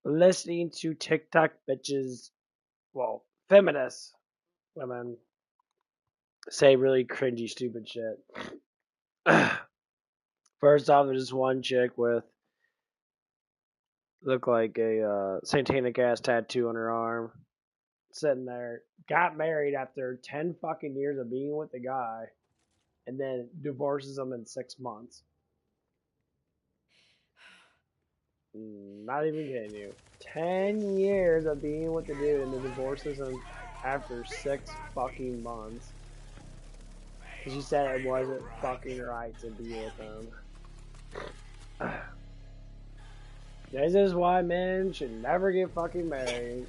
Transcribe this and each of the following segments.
listening to TikTok bitches, well, feminist women say really cringy, stupid shit. First off, there's this one chick with looked like a satanic ass tattoo on her arm, sitting there, got married after 10 fucking years of being with the guy, and then divorces him in 6 months. Not even kidding you. 10 years of being with the dude and then divorces him after 6 fucking months. She said it wasn't fucking right to be with him. This is why men should never get fucking married.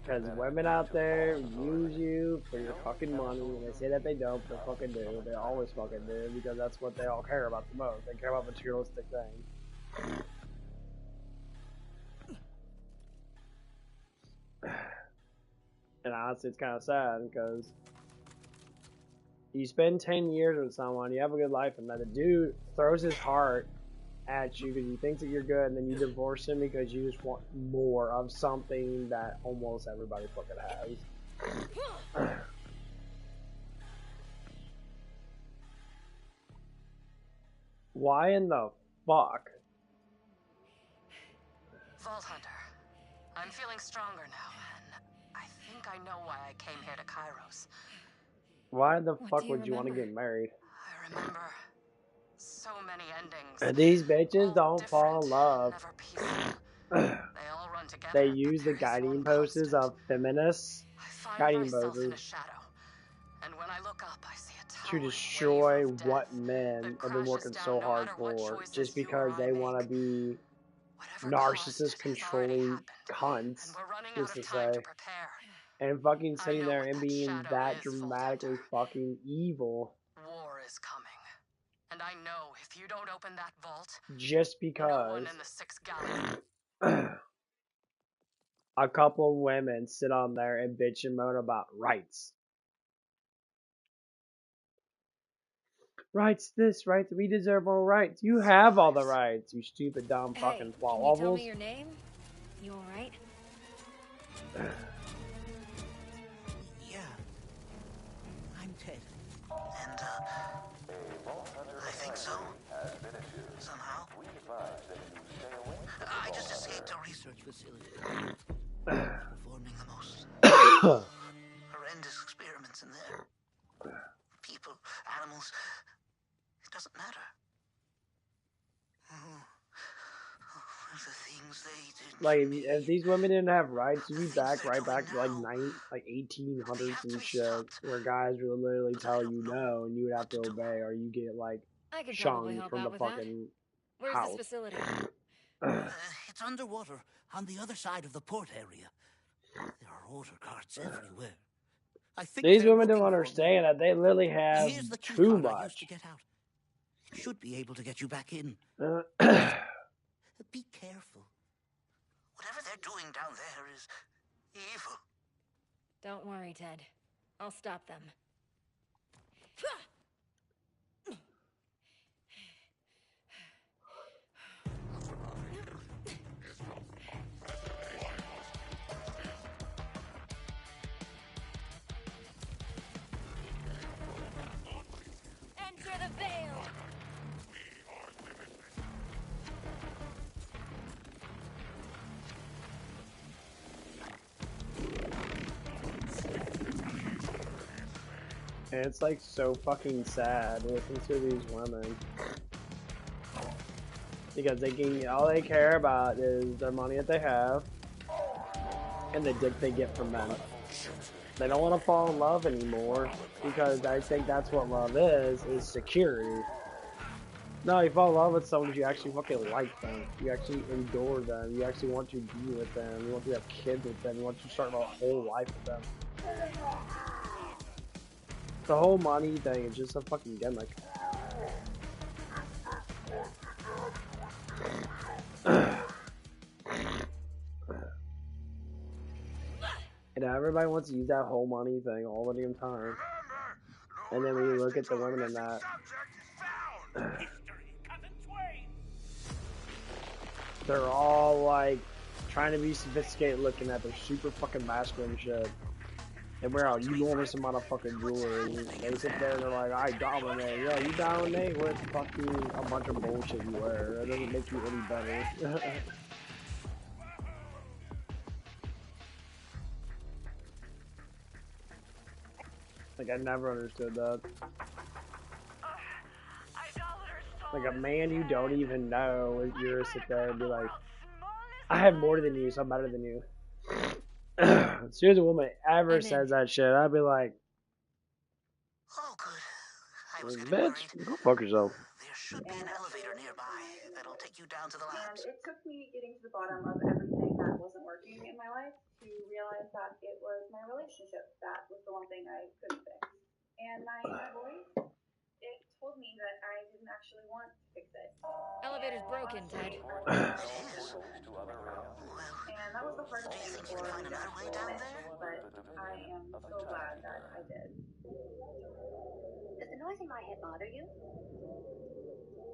Because women out there use you for your fucking money, and they say that they don't, but they fucking do. They always fucking do, because that's what they all care about the most. They care about materialistic things. And honestly, it's kind of sad, because you spend 10 years with someone, you have a good life, and then the dude throws his heart at you because he thinks that you're good, and then you divorce him because you just want more of something that almost everybody fucking has. Why in the fuck? Vault Hunter, I'm feeling stronger now, and I think I know why I came here to Kairos. Why the fuck would you want to get married? I remember so many endings. And these bitches don't fall in love. Never peaceful. They all run together. They use the guiding poses of feminists. Guiding poses. And when I look up, I see a to destroy what men have been working so hard for, just because they want to be narcissist controlling cunts, just to say, and fucking sitting there and being that dramatically fucking evil. War is coming, and I know if you don't open that vault, just because no one in the 6 gallons. A couple of women sit on there and bitch and moan about rights. Rights this, rights, we deserve all rights. You have all the rights, you stupid, dumb, fucking flaw Can you tell me your name? You alright? Yeah. I'm Ted. And, I think so. Somehow. I just escaped a research facility. Performing the most horrendous experiments in there. People, animals, it doesn't matter. The things they did. Like, if these women didn't have rights, you'd be back right back to like 1800s and shit, where guys would literally tell you no, and you would have to obey, or you get like shunned from the fucking Where's house. this facility? It's underwater on the other side of the port area. There are water carts everywhere. I think these women don't understand that they literally have too much. To get out. It should be able to get you back in. Be careful. Whatever they're doing down there is evil. Don't worry, Ted. I'll stop them. Enter the veil! And it's like so fucking sad listening to these women, because all they care about is their money that they have and the dick they get from men. They don't want to fall in love anymore, because I think that's what love is security. No, you fall in love with someone, you actually fucking like them. You actually endure them. You actually want to be with them. You want to have kids with them. You want to start a whole life with them. The whole money thing is just a fucking gimmick. And everybody wants to use that whole money thing all the damn time. And then when you look at the women in that, They're all like trying to be sophisticated looking at their super fucking masculine shit. They wear an enormous amount of fucking jewelry. They sit there and they're like, I dominate. Yeah, you dominate with fucking a bunch of bullshit you wear. That doesn't make you any better. Like, I never understood that. Like, a man you don't even know, you're sit there and be like, I have more than you, so I'm better than you. As soon as a woman ever says that shit, I'd be like, Oh, good. I was getting bitch, worried. go fuck yourself. There should be an elevator nearby that'll take you down to the labs. And it took me getting to the bottom of everything that wasn't working in my life to realize that it was my relationship that was the one thing I couldn't fix. And my voice, it told me that I didn't actually want to fix it. Elevator's broken, Ted. And that was the hardest thing for me to actually admit, but I am so glad that I did. Does the noise in my head bother you?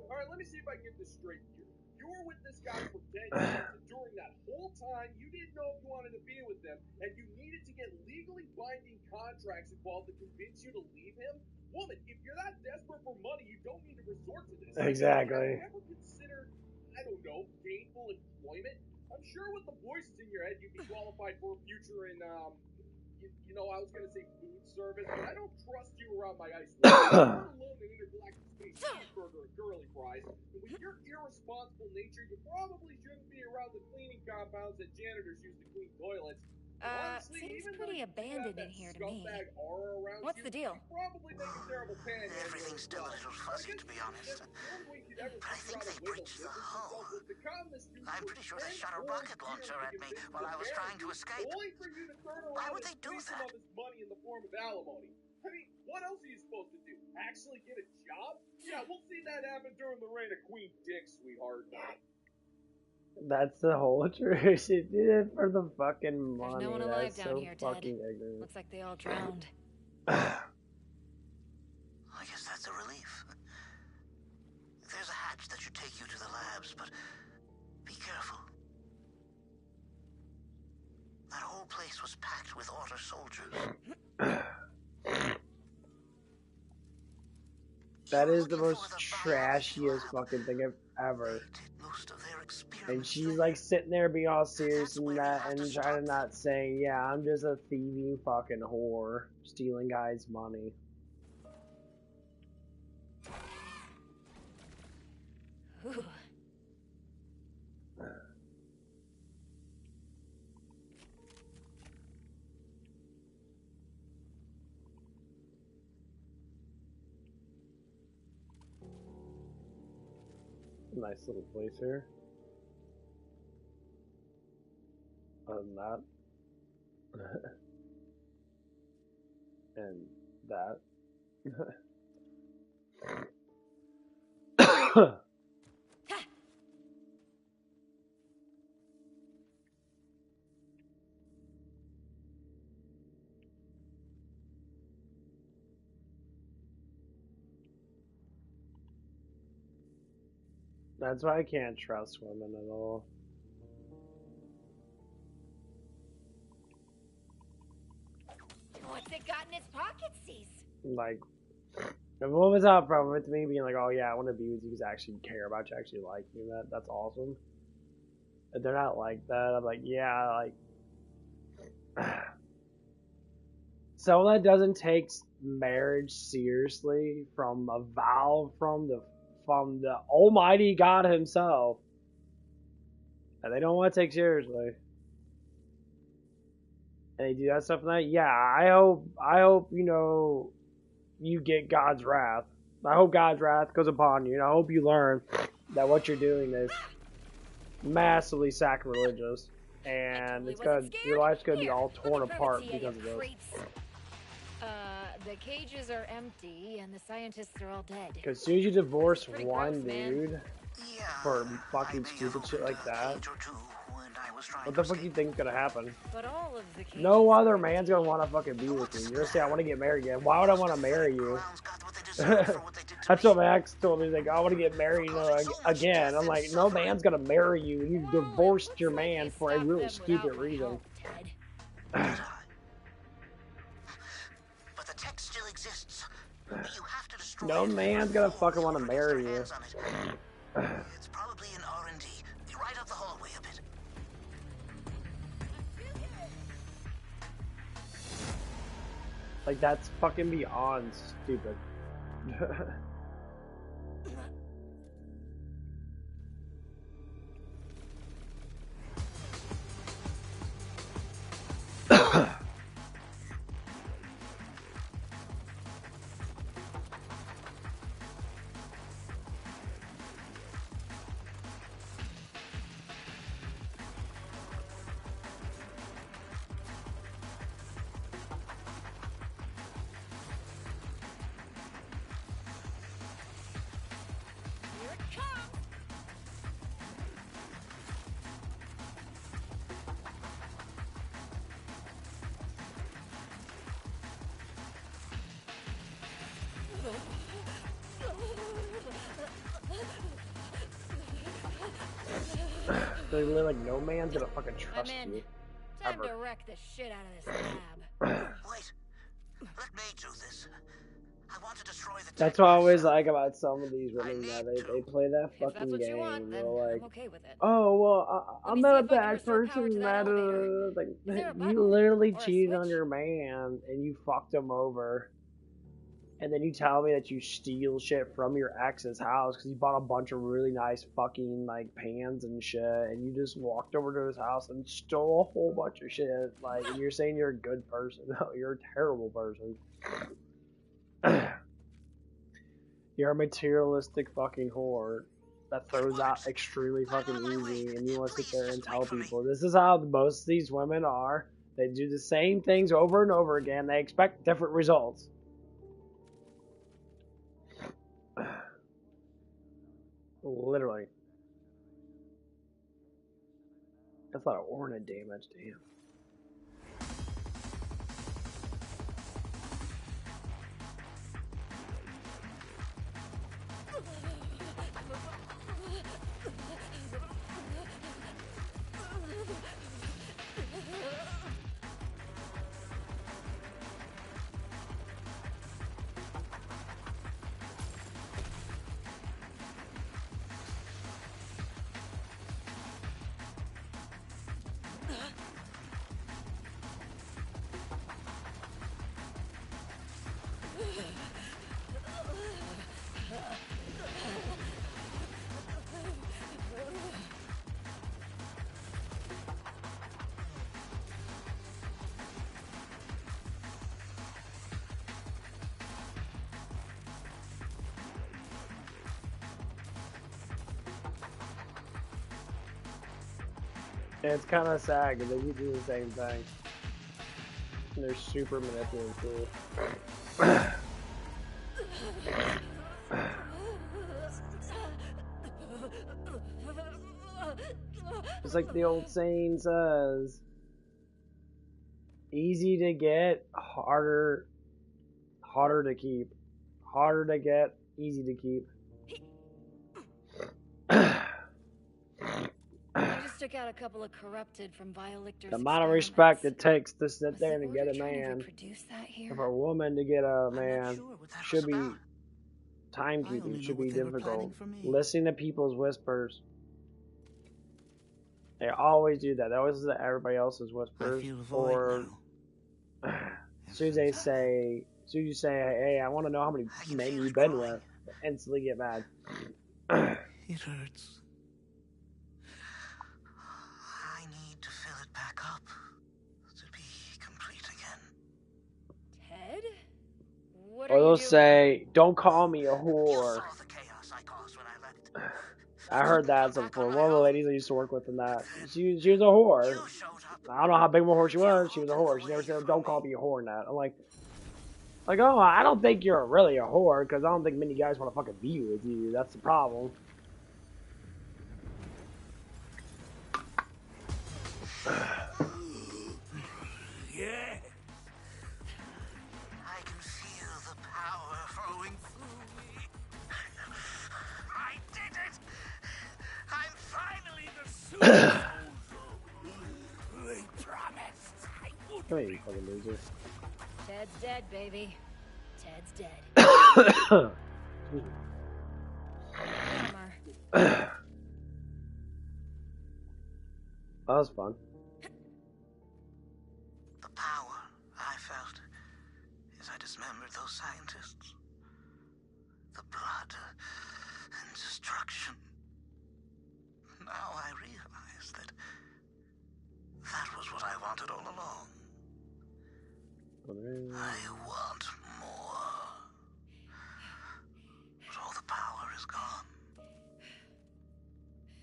Alright, let me see if I can get this straight here. You were with this guy for 10 years, and during that whole time, you didn't know if you wanted to be with him, and you needed to get legally binding contracts involved to convince you to leave him? Woman, if you're that desperate for money, you don't need to resort to this. Exactly. Have you ever considered, I don't know, gainful employment? I'm sure with the voices in your head, you'd be qualified for a future in, you know, I was going to say food service, but I don't trust you around my ice cream. Let alone an intergalactic space cheeseburger and girly fries. And with your irresponsible nature, you probably shouldn't be around the cleaning compounds that janitors use to clean toilets. Honestly, Seems even pretty though abandoned in here to me. What's the deal? Probably make a terrible pan. Everything's still a little fuzzy, to be honest. But I think they breached the hull. I'm pretty sure they shot a rocket launcher at me while I was trying to escape. Why would they do that? Money in the form of alimony. I mean, what else are you supposed to do? Actually get a job? Yeah, we'll see that happen during the reign of Queen Dick, sweetheart. That's the whole truth. She did it for the fucking money. There's no one alive That's down so here, Ted. fucking ignorant. Looks like they all drowned. I guess that's a relief. There's a hatch that should take you to the labs, but be careful. That whole place was packed with Order soldiers. That is the most trashiest fucking thing I've ever. And she's like sitting there being all serious and that and trying to not say, yeah, I'm just a thieving fucking whore stealing guys' money. Ooh. Nice little place here. Other than that. And that. That's why I can't trust women at all. What's it got in its pocket, Cease? Like, if a woman's out front with me being like, oh yeah, I want to be with you because I actually care about you, actually like you, that's awesome. If they're not like that, I'm like, yeah, like... Someone that doesn't take marriage seriously from a vow from the Almighty God Himself, and they don't want to take seriously, and they do that stuff and that. Yeah, I hope you know you get God's wrath. I hope God's wrath goes upon you, and I hope you learn that what you're doing is massively sacrilegious, and it's gonna your life's gonna be all torn apart because of this. The cages are empty and the scientists are all dead. Because as soon as you divorce Pretty one gross, dude for fucking stupid shit like that, what the fuck do you think's gonna happen? But all of the cages No other man's gonna want to fucking be with you. You're gonna say, I want to get married again. Why would I want to marry you? sorry for what they did to That's me. what my ex told me. He's like, I want to get married again. I'm like, no man's gonna marry you. You divorced your man for a really stupid reason. But the tech still exists. You have to destroy No it man's gonna before fucking want to whoever gets their marry you. hands on it. It's probably in R&D, right up the hallway a bit. Like, that's fucking beyond stupid. They're literally like, no man's gonna fucking trust you. Time Ever. to wreck the shit out of this lab. Wait, let me do this. I want to destroy the tech That's what I always myself. like about some of these women, that they play that If that's fucking what game. you want, then They're like, I'm okay with it. oh, well, Let I'm me not see a if I can bad restore power to person, that elevator. like, Is there a you button? literally Or a cheated on switch? your man, and you fucked him over. And then you tell me that you steal shit from your ex's house because you bought a bunch of really nice fucking, like, pans and shit, and you just walked over to his house and stole a whole bunch of shit, like, and you're saying you're a good person. No, you're a terrible person. You're a materialistic fucking whore that throws out extremely fucking easy, and you want to sit there and tell people, this is how most of these women are. They do the same things over and over again. They expect different results. Literally. That's a lot of ornament damage, damn. And it's kind of sad because they keep doing the same thing. And they're super manipulative. It's like the old saying says, easy to get, harder to keep. Harder to get, easy to keep. I just took out a couple of corrupted from Violictor's The amount of respect it experiments. takes to sit Was there the and get Order a trying to man, reproduce that here? for a woman to get a I'm not man, sure what that should was be, about. I only timekeeping know should what be they were difficult. planning for me. Listening to people's whispers. They always do that. They always listen to everybody else's I whispers. feel a Or void now. as soon as you say, hey, I want to know how many I can men feel you've it been growing. with, instantly get mad. It hurts. I need to fill it back up to be complete again. Ted? What Or are you they'll doing? say, don't call me a You whore. saw the chaos I caused when I left. I heard that Come back before. on One of my the own. ladies I used to work with in that. She was a whore. You showed up. I don't know how big of a whore she was. She was a You whore. opened She the never way said, for don't me. call me a whore in that. I'm like, oh, I don't think you're really a whore, because I don't think many guys want to fucking be with you. That's the problem. Yeah. I can feel the power flowing through Oh, you fucking loser. Ted's dead, baby. Ted's dead. Bummer. That was fun. The power I felt as I dismembered those scientists. The blood and destruction. Now I realize that that was what I wanted all along. I want more. But all the power is gone.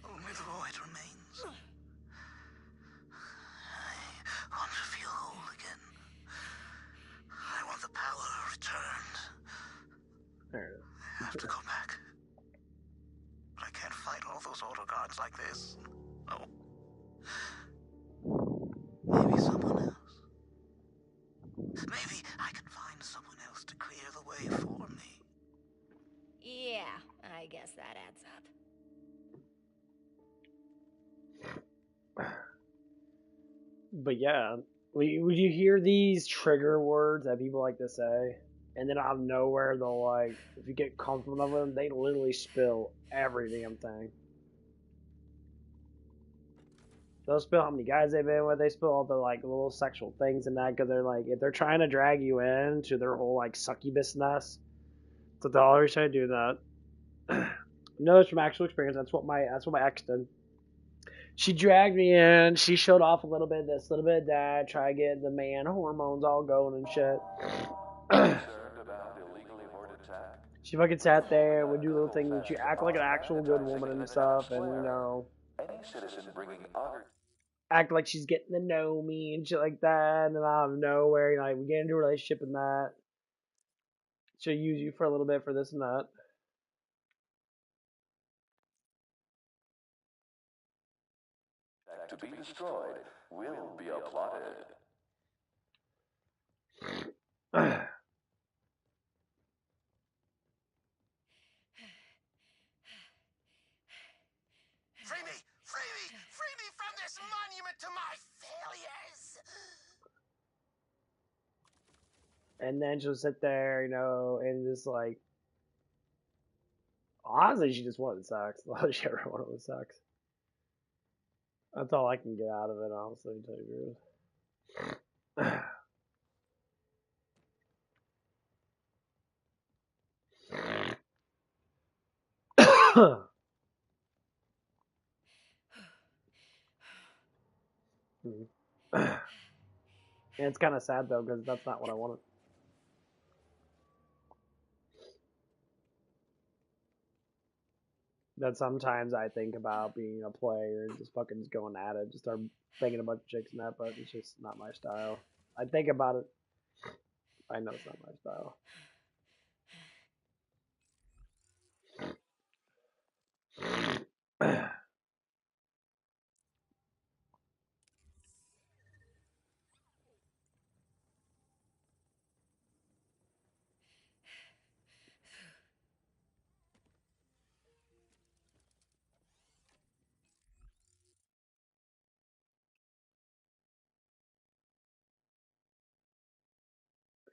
Only the void remains. I want to feel whole again. I want the power returned. There it is. I have to go back. But I can't fight all those auto guards like this. No. Maybe someone else. Maybe I can find someone else to clear the way for me. Yeah, I guess that adds up. But yeah, would you hear these trigger words that people like to say? And then out of nowhere, they'll like, if you get comfortable with them, they literally spill every damn thing. They'll spill how many guys they've been with. They spill all the like little sexual things and that because they're like, if they're trying to drag you into their whole like succubusness, so they'll always try to do that. No, it's from actual experience. That's what my ex did. She dragged me in. She showed off a little bit of this, a little bit of that, try to get the man hormones all going and shit. She fucking sat there and would do little things, and she act like an actual good woman and stuff, and you know, act like she's getting to know me and shit like that. And then out of nowhere, you know, like, we get into a relationship and that. She'll use you for a little bit for this and that. To be destroyed will be applauded. Free me! Free me! Free me from this monument to my failures! And then she'll sit there, you know, and just like, honestly, she just wanted sex. All she ever wanted was sex. That's all I can get out of it, honestly, to tell you the truth. And it's kind of sad, though, because that's not what I wanted. That sometimes I think about being a player and just fucking just going at it, just start banging a bunch of chicks in that, but it's just not my style. I think about it. I know it's not my style.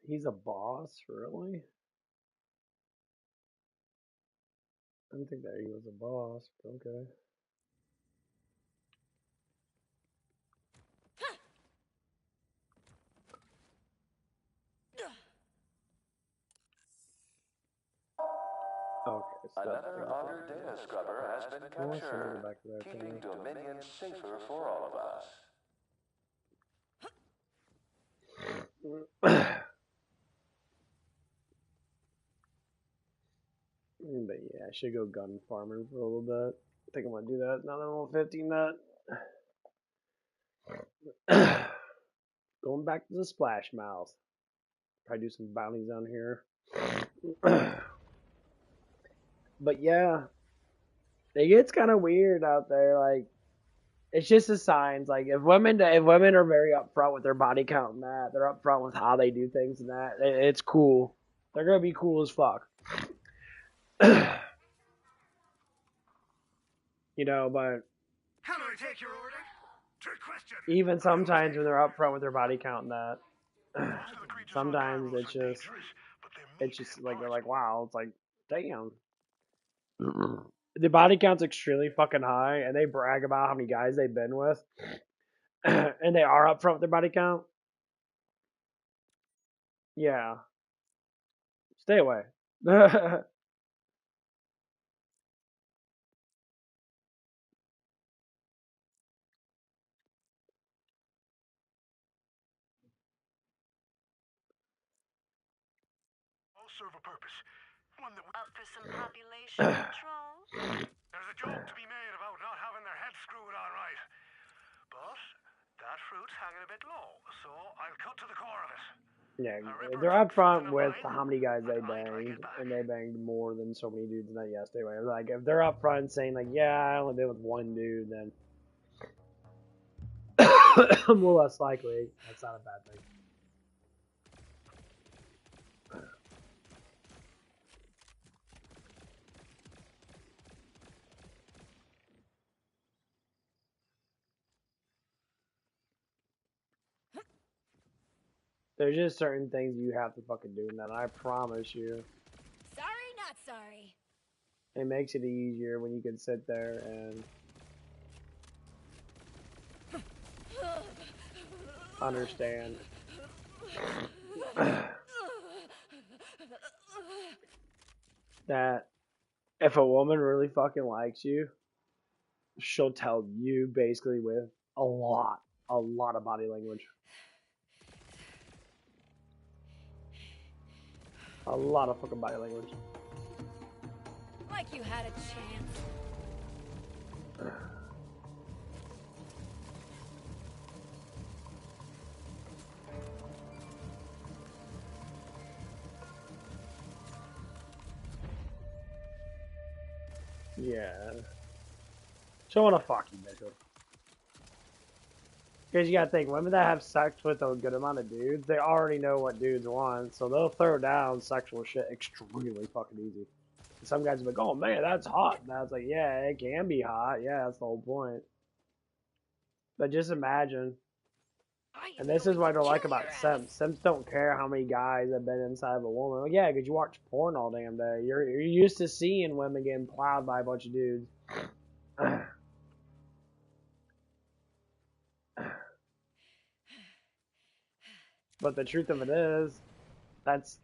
He's a boss, really? I didn't think that he was a boss, but okay. Okay, so Another auger data scrubber has been captured, keeping Dominion safer for all of us. But yeah, I should go gun farming for a little bit. I think I'm gonna do that now that I'm on 15 nut. Going back to the Splash Mouth. Probably do some bounties on here. But yeah, it gets kind of weird out there. Like, it's just the signs. Like, if women are very upfront with their body count and that, they're upfront with how they do things and that, it's cool. They're gonna be cool as fuck. You know, but How do I take your order? Even sometimes when they're upfront with their body count and that, sometimes it's just like they're like, wow, it's like, damn. The body count's extremely fucking high, and they brag about how many guys they've been with, and they are upfront with their body count. Yeah, stay away. Serve a purpose. One that Up for some population control? there's a joke to be made about not having their head screwed on right. But that fruit's hanging a bit low, so I'll cut to the core of it. Yeah, they're upfront with how many guys they banged, and they banged more than so many dudes in that. Yeah, stay away. Like if they're upfront saying like, yeah, I only been with one dude, then more less likely that's not a bad thing. There's just certain things you have to fucking do in that. I promise you. Sorry, not sorry. It makes it easier when you can sit there and understand. That if a woman really fucking likes you, she'll tell you basically with a lot of body language. A lot of fucking body language. Like you had a chance. Yeah. She'll wanna fuck you, bitch. Because you gotta think, women that have sex with a good amount of dudes, they already know what dudes want, so they'll throw down sexual shit extremely fucking easy. And some guys will be like, oh man, that's hot. And I was like, yeah, it can be hot. Yeah, that's the whole point. But just imagine. And this is what I don't like about simps. Simps don't care how many guys have been inside of a woman. Well, yeah, because you watch porn all damn day. You're used to seeing women getting plowed by a bunch of dudes. But the truth of it is, that's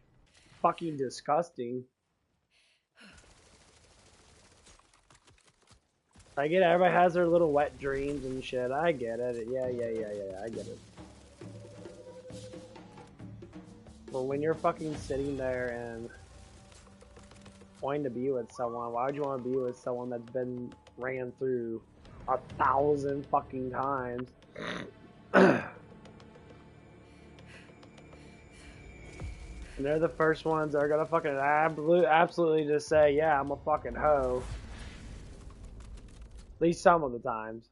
fucking disgusting. I get it. Everybody has their little wet dreams and shit. I get it. Yeah, I get it. But when you're fucking sitting there and wanting to be with someone, why would you want to be with someone that's been ran through 1,000 fucking times? And they're the first ones that are gonna fucking absolutely just say, yeah, I'm a fucking hoe. At least some of the times.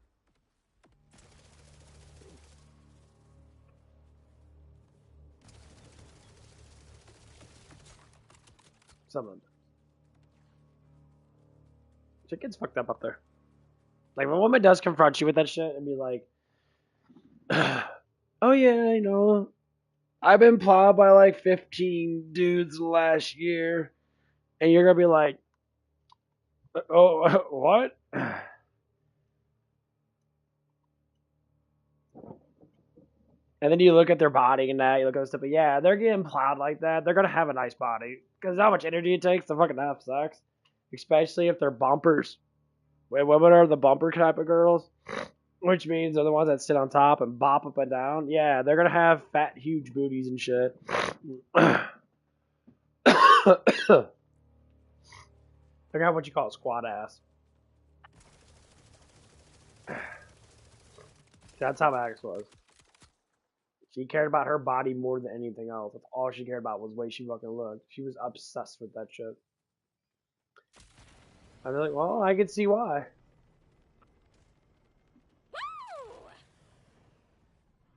Some of them. Shit gets fucked up there. Like, when a woman does confront you with that shit and be like, oh yeah, I know. I've been plowed by like 15 dudes last year. And you're gonna be like, oh, what? And then you look at their body and that, you look at stuff, but yeah, they're getting plowed like that. They're gonna have a nice body. Because how much energy it takes to fucking have sex. Especially if they're bumpers. Women are the bumper type of girls. Which means they're the ones that sit on top and bop up and down. Yeah, they're gonna have fat, huge booties and shit. They're gonna have what you call a squat ass. That's how Max was. She cared about her body more than anything else. That's all she cared about was the way she fucking looked. She was obsessed with that shit. I'd be like, well, I can see why.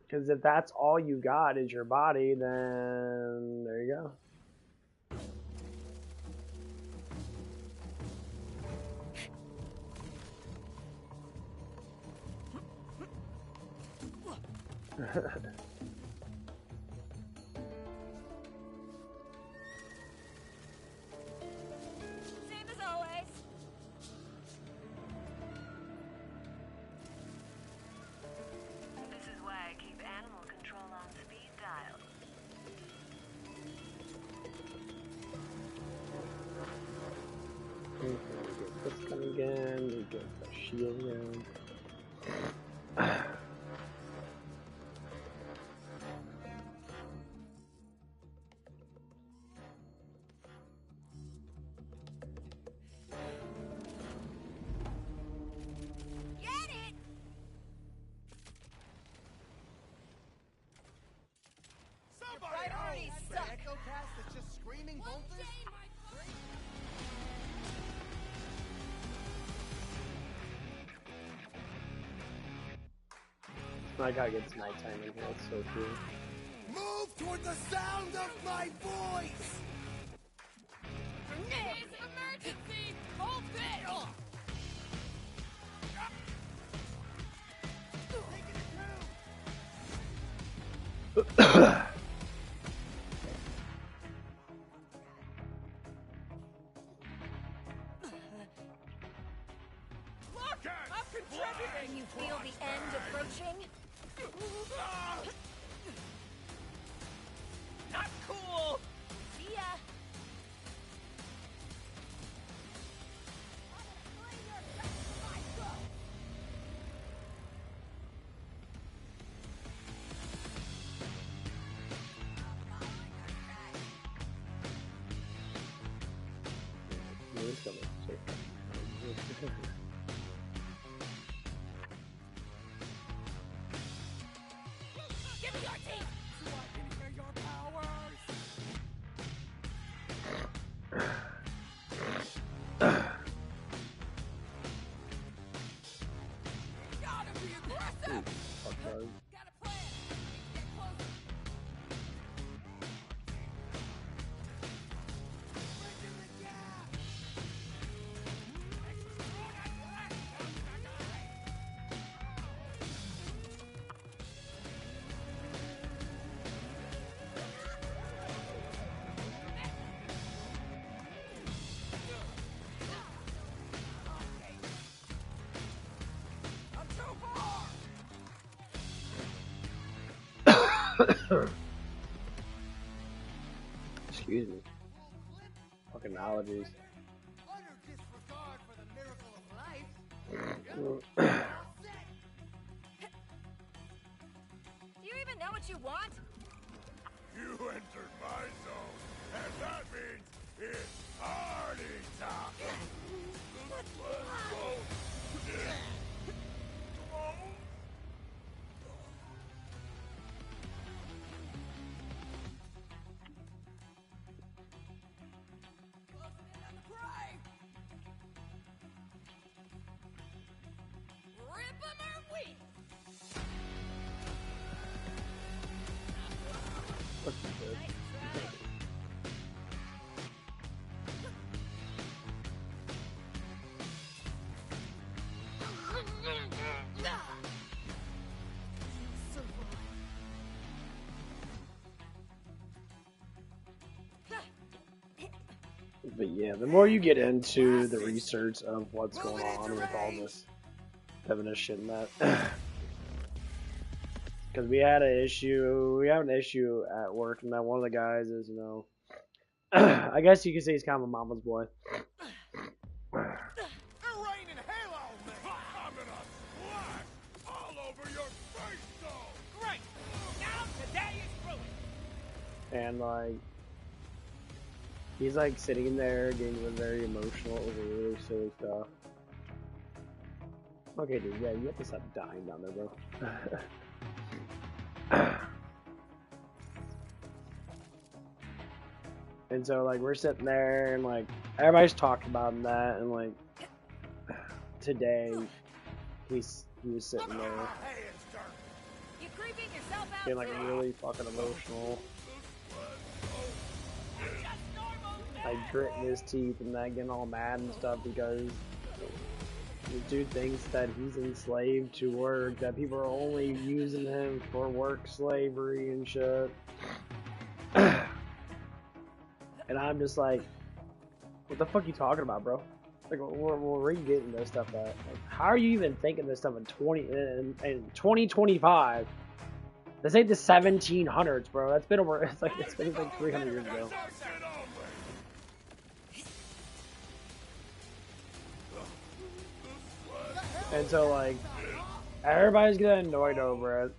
Because if that's all you got is your body, then there you go. Same as always. This is why I keep animal control on speed dial. Okay, we get this gun again, we get the shield again. Get it! Somebody priorities hold suck. the echo cast that's just screaming voltage? I like how it gets nighttime in here, it's so cool. Move toward the sound of my voice! Emergency! Hold it! Look! I'm contributing! Can you feel the end approaching? Not cool! See ya! It's gonna so Give me your teeth! So I can hear your powers! Gotta be aggressive! fuck hard. Got a plan! Get closer! Bridging the gap! I'm too far! Excuse me. Fucking allergies. Utter disregard for the miracle of life! Do you even know what you want? You entered my zone, and that means it's party time! Let's go! Rip 'em or we! Fucking good. Nice try. But yeah, the more you get into the research of what's going on with all this feminist shit and that, because we have an issue at work, and that one of the guys is, you know, I guess you could say he's kind of a mama's boy. You're raining hell on me! I'm gonna splash all over your face, though! Great! Now today is ruined! And like, he's like sitting there getting very emotional over really silly stuff. Okay, dude, yeah, you have to stop dying down there, bro. And so like we're sitting there and like everybody's talking about that, and like today he was sitting there You creeping yourself out getting like too? really fucking emotional, like gritting his teeth and that, getting all mad and stuff because This dude thinks that he's enslaved to work, that people are only using him for work slavery and shit. And I'm just like, what the fuck are you talking about, bro? Like, where are you getting this stuff at? Like, how are you even thinking this stuff in 2025? This ain't the 1700s, bro. That's been over. It's been like 300 years ago. And so, like, everybody's getting annoyed over it.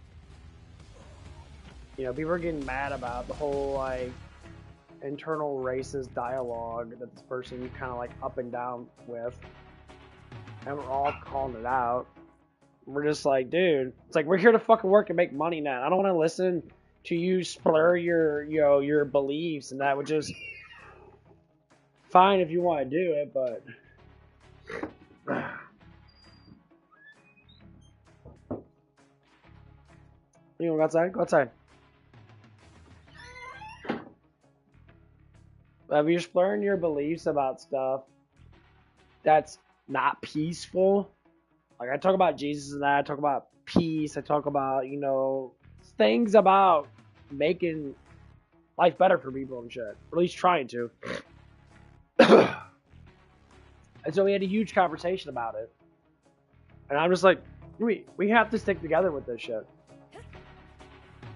You know, people are getting mad about the whole, like, internal racist dialogue that this person kind of, like, up and down with. And we're all calling it out. We're just like, dude, it's like, we're here to fucking work and make money now. I don't want to listen to you slur your, you know, your beliefs and that, which is fine if you want to do it, but... You want to go outside? Go outside. If you're slurring your beliefs about stuff that's not peaceful, like I talk about Jesus and that, I talk about peace, I talk about, you know, things about making life better for people and shit. Or at least trying to. And so we had a huge conversation about it. And I'm just like, we have to stick together with this shit.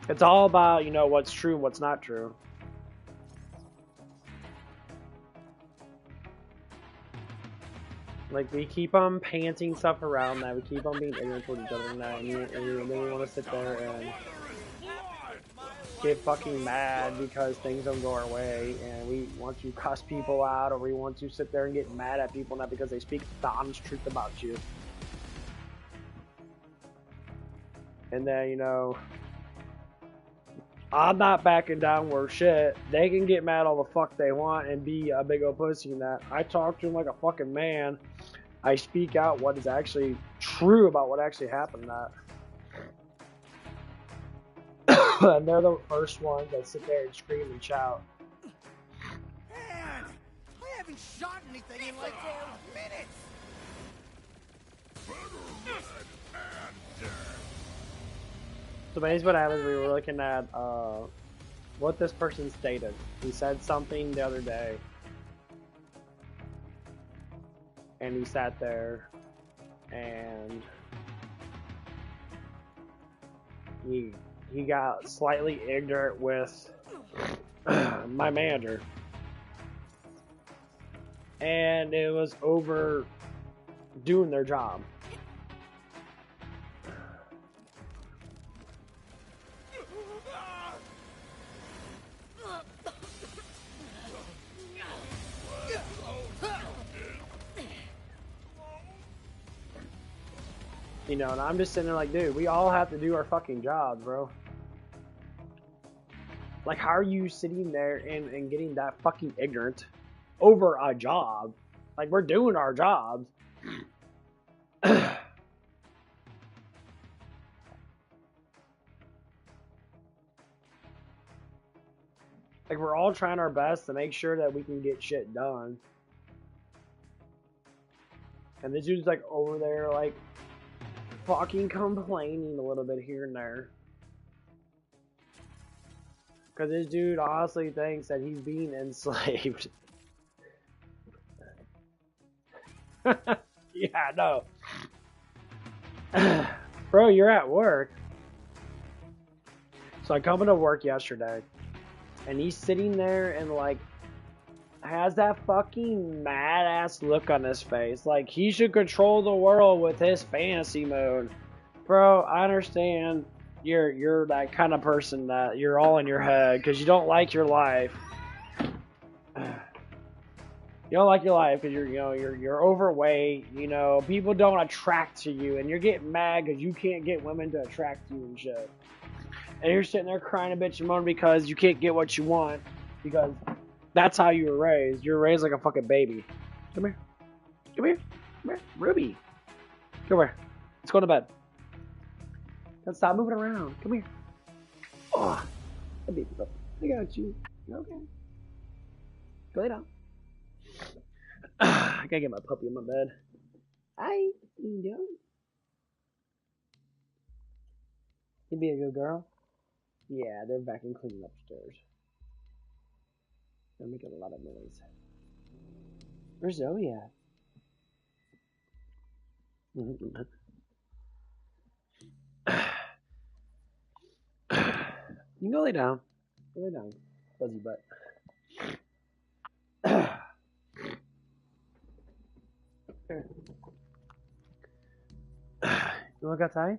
It's all about, you know, what's true and what's not true. Like, we keep on panting stuff around that, we keep on being ignorant towards each other and that, and then we want to sit there and get fucking mad because things don't go our way, and we want to cuss people out, or we want to sit there and get mad at people not because they speak the honest truth about you. And then, you know, I'm not backing down where shit. They can get mad all the fuck they want and be a big old pussy in that. I talk to them like a fucking man. I speak out what is actually true about what actually happened that. And they're the first ones that sit there and scream and shout. Man, I haven't shot anything in like 12 minutes. So basically what happens, we were looking at what this person stated. He said something the other day. And he sat there and he got slightly ignorant with my manager. And it was over doing their job. You know, and I'm just sitting there like, dude, we all have to do our fucking jobs, bro. Like, how are you sitting there and getting that fucking ignorant over a job? Like, we're doing our jobs. Like, we're all trying our best to make sure that we can get shit done. And this dude's like over there, like, fucking complaining a little bit here and there. Because this dude honestly thinks that he's being enslaved. Yeah, no. Bro, you're at work. So I come into work yesterday. And he's sitting there and like has that fucking mad ass look on his face. Like he should control the world with his fantasy mode. Bro, I understand you're that kind of person that you're all in your head because you don't like your life. You don't like your life because you're overweight. You know, people don't attract to you, and you're getting mad because you can't get women to attract you and shit. And you're sitting there crying a bitch and moaning because you can't get what you want because that's how you were raised. You're raised like a fucking baby. Come here. Come here. Come here. Ruby. Come here. Let's go to bed. Let's stop moving around. Come here. Oh, I got you. You're okay. Go lay down. I gotta get my puppy in my bed. Hi, you doing? You be a good girl? Yeah, they're vacuum cleaning upstairs. They're making a lot of noise. Where's Zoe at? You can go lay down. Go lay down. Fuzzy butt. Here. You look outside?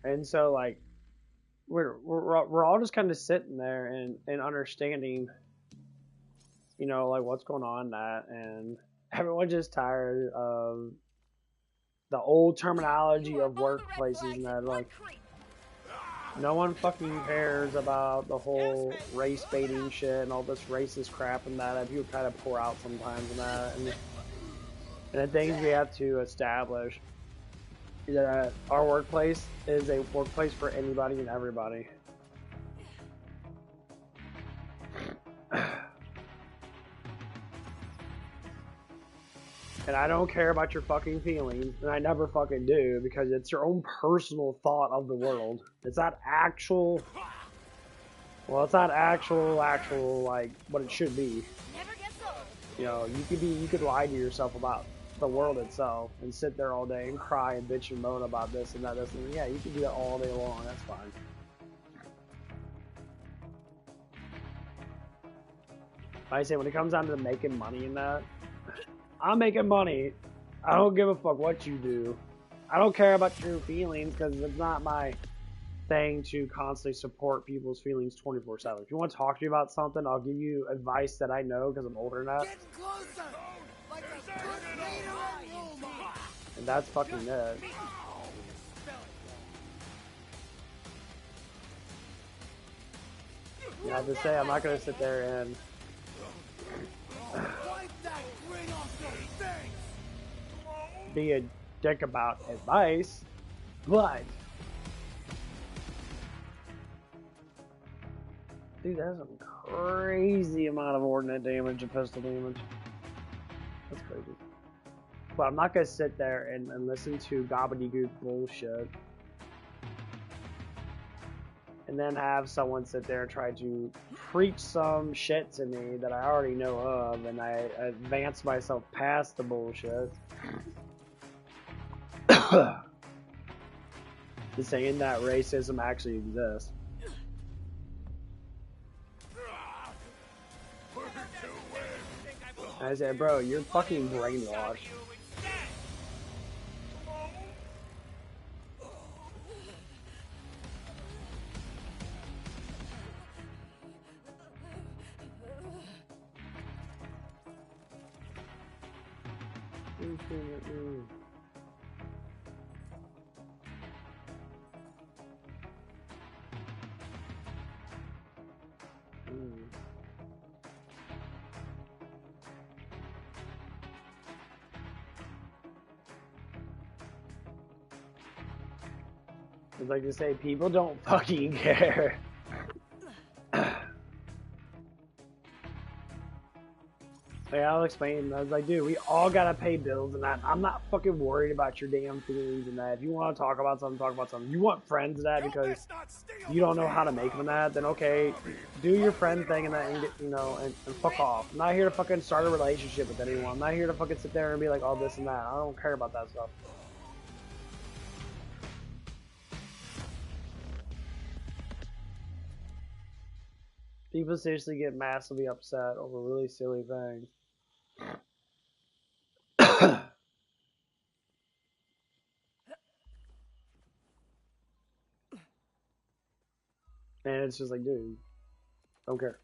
And so, like, we're all just kind of sitting there and understanding, you know, like what's going on in that, and everyone's just tired of the old terminology of workplaces and that, like, no one fucking cares about the whole race baiting shit and all this racist crap and that people kind of pour out sometimes and that, and the things we have to establish that our workplace is a workplace for anybody and everybody. And I don't care about your fucking feelings, and I never fucking do, because it's your own personal thought of the world. It's not actual, well, it's not actual, like, what it should be. You know, you could lie to yourself about the world itself, and sit there all day and cry and bitch and moan about this and that, and yeah, you can do that all day long, that's fine. Like I say, when it comes down to making money and that, I'm making money. I don't give a fuck what you do. I don't care about your feelings, because it's not my thing to constantly support people's feelings 24/7. If you want to talk to me about something, I'll give you advice that I know because I'm older than that. And that's fucking it. You have to say, I'm not going to sit there and be a dick about advice, but dude, that's a crazy amount of ordnance damage and pistol damage. That's crazy. But I'm not gonna sit there and listen to gobbledygook bullshit and then have someone sit there and try to preach some shit to me that I already know of, and I advance myself past the bullshit. To saying that racism actually exists. And I said, bro, you're fucking brainwashed. It's like to say, people don't fucking care. Like, I'll explain. I was like, dude, we all gotta pay bills and that. I'm not fucking worried about your damn feelings and that. If you want to talk about something, talk about something. You want friends and that because you don't know how to make them and that, then okay, do your friend thing and that, and get, you know, and fuck off. I'm not here to fucking start a relationship with anyone. I'm not here to fucking sit there and be like, oh, this and that. I don't care about that stuff. People seriously get massively upset over really silly things. And it's just like, dude, don't care.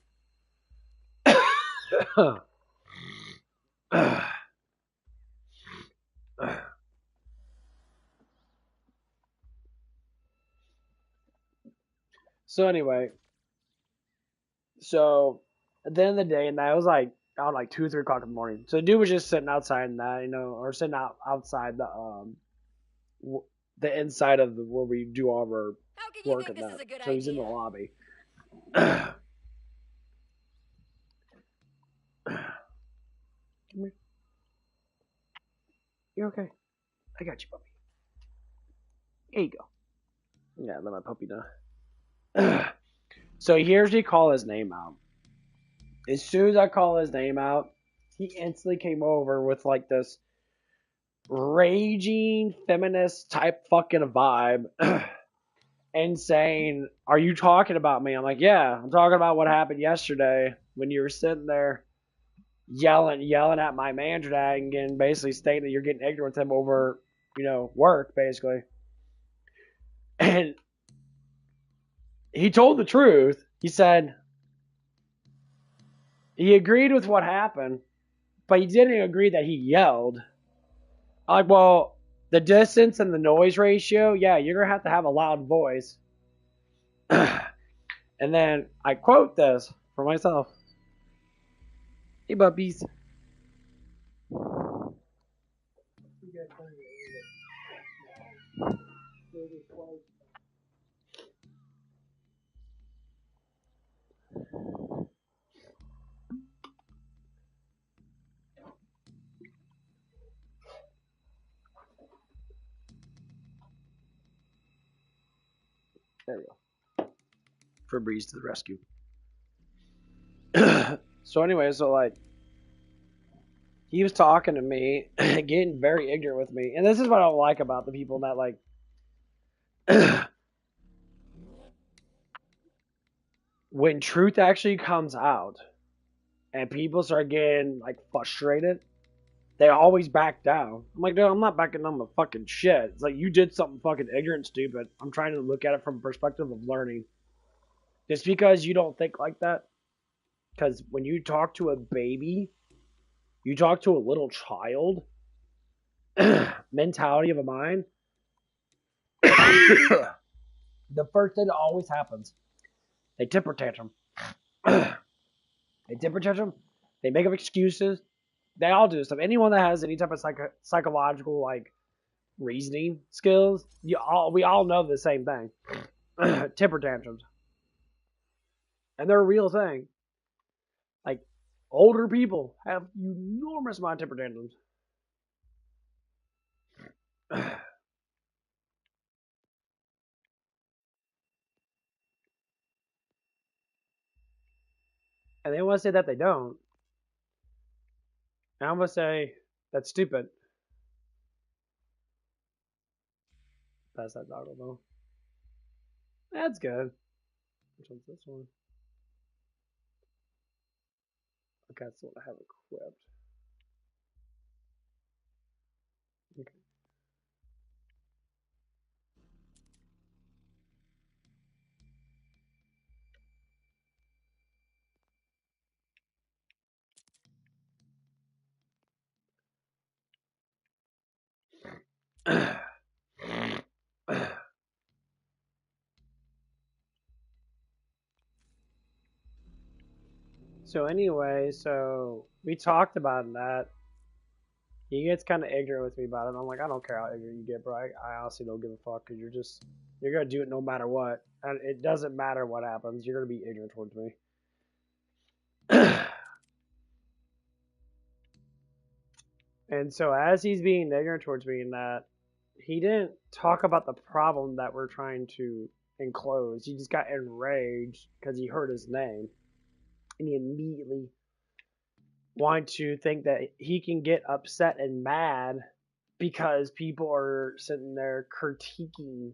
So anyway, so at the end of the day, and that was like out like 2 or 3 o'clock in the morning. So the dude was just sitting outside and that, you know, or sitting outside the inside of where we do all of our work and that. So he's in the lobby. You're okay. I got you, puppy. Here you go. Yeah, let my puppy know. So he hears me call his name out. As soon as I call his name out, he instantly came over with like this raging feminist type fucking vibe and saying, "Are you talking about me?" I'm like, "Yeah, I'm talking about what happened yesterday when you were sitting there yelling at my manager and basically stating that you're getting ignorant with him over, work, basically." And he told the truth. He said he agreed with what happened, but he didn't agree that he yelled. I'm like, well, the distance and the noise ratio, yeah, you're going to have a loud voice. And then I quote this for myself. Hey, puppies. There we go. Febreze to the rescue. So anyway, he was talking to me, getting very ignorant with me. And this is what I don't like about the people that when truth actually comes out and people start getting frustrated, they always back down. I'm like, dude, I'm not backing down the fucking shit. It's like, you did something fucking ignorant, stupid. I'm trying to look at it from a perspective of learning. Just because you don't think like that, because when you talk to a baby, you talk to a little child, mentality of a mind, the first thing that always happens, they temper tantrum. They temper tantrum. They make up excuses. They all do stuff. Anyone that has any type of psychological reasoning skills, we all know the same thing. Temper tantrums, and they're a real thing. Like, older people have enormous amount of temper tantrums. And they want to say that they don't. And I'm going to say, that's stupid. Pass that doggle though. That's good. Which one's this one? Okay, that's the one I have equipped. Okay. So anyway, we talked about that. He gets kind of ignorant with me about it. I'm like, I don't care how ignorant you get, bro. I honestly don't give a fuck because you're gonna do it no matter what, and it doesn't matter what happens. You're gonna be ignorant towards me. And so as he's being ignorant towards me in that, he didn't talk about the problem that we're trying to enclose. He just got enraged because he heard his name, and he immediately wanted to think that he can get upset and mad because people are sitting there critiquing.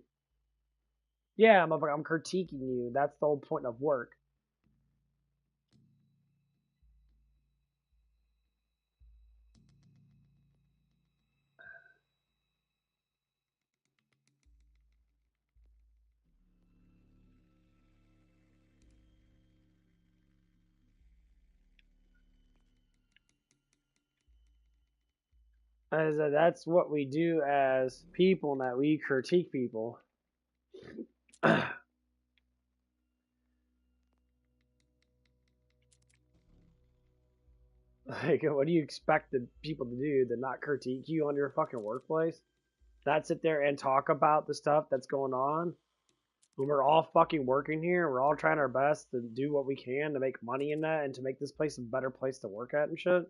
Yeah, I'm critiquing you. That's the whole point of work. As that's what we do as people, that we critique people. Like, what do you expect the people to do, to not critique you on your fucking workplace? Not sit there and talk about the stuff that's going on? When we're all fucking working here, we're all trying our best to do what we can to make money in that and to make this place a better place to work at and shit.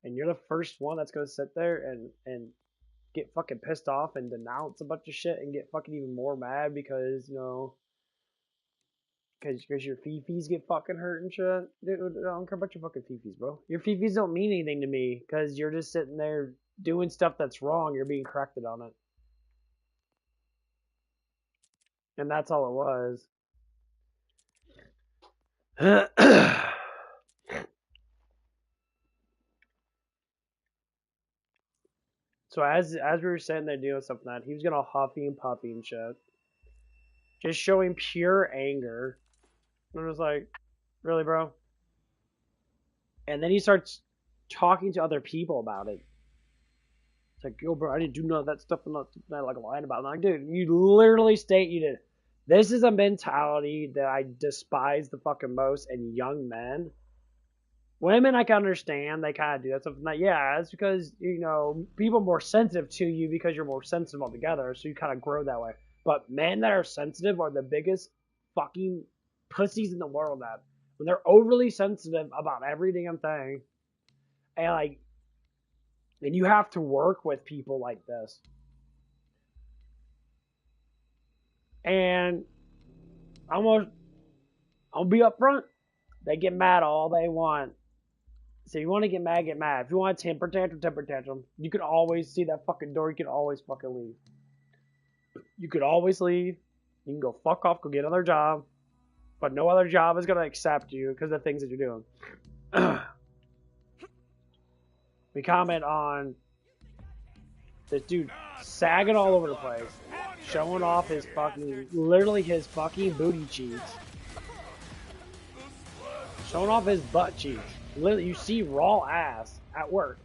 And you're the first one that's gonna sit there and get fucking pissed off and denounce a bunch of shit and get fucking even more mad because, you know, because your fifis get fucking hurt and shit. Dude, I don't care about your fucking fifis, bro. Your fifis don't mean anything to me because you're just sitting there doing stuff that's wrong. You're being corrected on it. And that's all it was. So as we were sitting there doing something like that, he was gonna huffy and puffy and shit. Just showing pure anger. And I was like, really, bro? And then he starts talking to other people about it. It's like, yo, bro, I didn't do none of that stuff. I'm not like lying about it. I'm like, dude, you literally state you did. This is a mentality that I despise the fucking most in young men. Women, I can understand. They kind of do that stuff. Like, yeah, it's because, you know, people are more sensitive to you because you're more sensitive altogether. So you kind of grow that way. But men that are sensitive are the biggest fucking pussies in the world. That when they're overly sensitive about every damn thing, and like, and you have to work with people like this. And I'll be upfront. They get mad all they want. So you want to get mad, get mad. If you want a temper tantrum. You can always see that fucking door. You can always fucking leave. You could always leave. You can go fuck off, go get another job. But no other job is going to accept you because of the things that you're doing. We comment on this dude sagging all over the place. Showing off his fucking, literally his fucking booty cheeks. Showing off his butt cheeks. Literally, you see raw ass at work.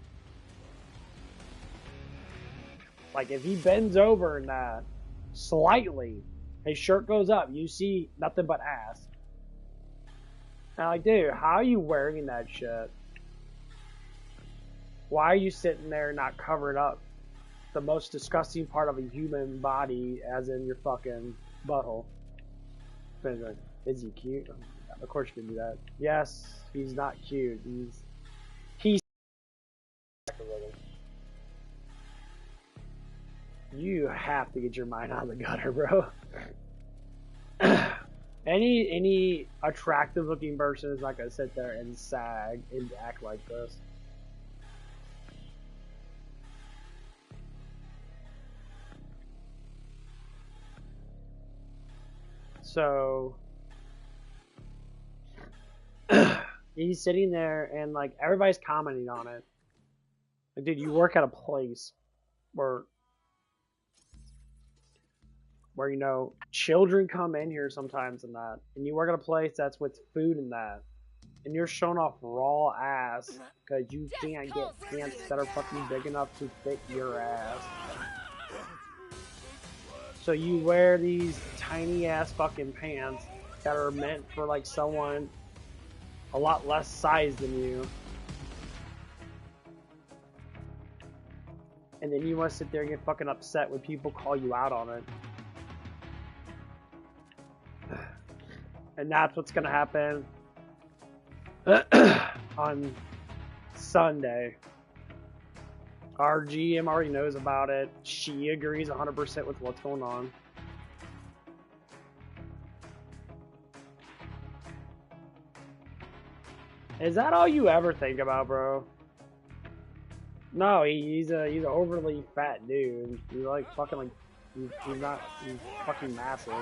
Like, if he bends over and slightly, his shirt goes up, you see nothing but ass. And I'm like, dude, how are you wearing that shit? Why are you sitting there not covering up the most disgusting part of a human body, as in your fucking butthole? Is he cute? Of course you can do that. Yes, he's not cute. He's You have to get your mind out of the gutter, bro. Any attractive looking person is not gonna sit there and sag and act like this. So he's sitting there and like everybody's commenting on it. Like, dude, you work at a place where you know children come in here sometimes and that, and you work at a place that's with food and that, and you're showing off raw ass because you can't get pants that are fucking big enough to fit your ass. So you wear these tiny ass fucking pants that are meant for like someone a lot less size than you. And then you want to sit there and get fucking upset when people call you out on it. And that's what's gonna happen on Sunday. Our GM already knows about it. She agrees 100% with what's going on. Is that all you ever think about, bro? No, he's a overly fat dude. He's like fucking like he's fucking massive.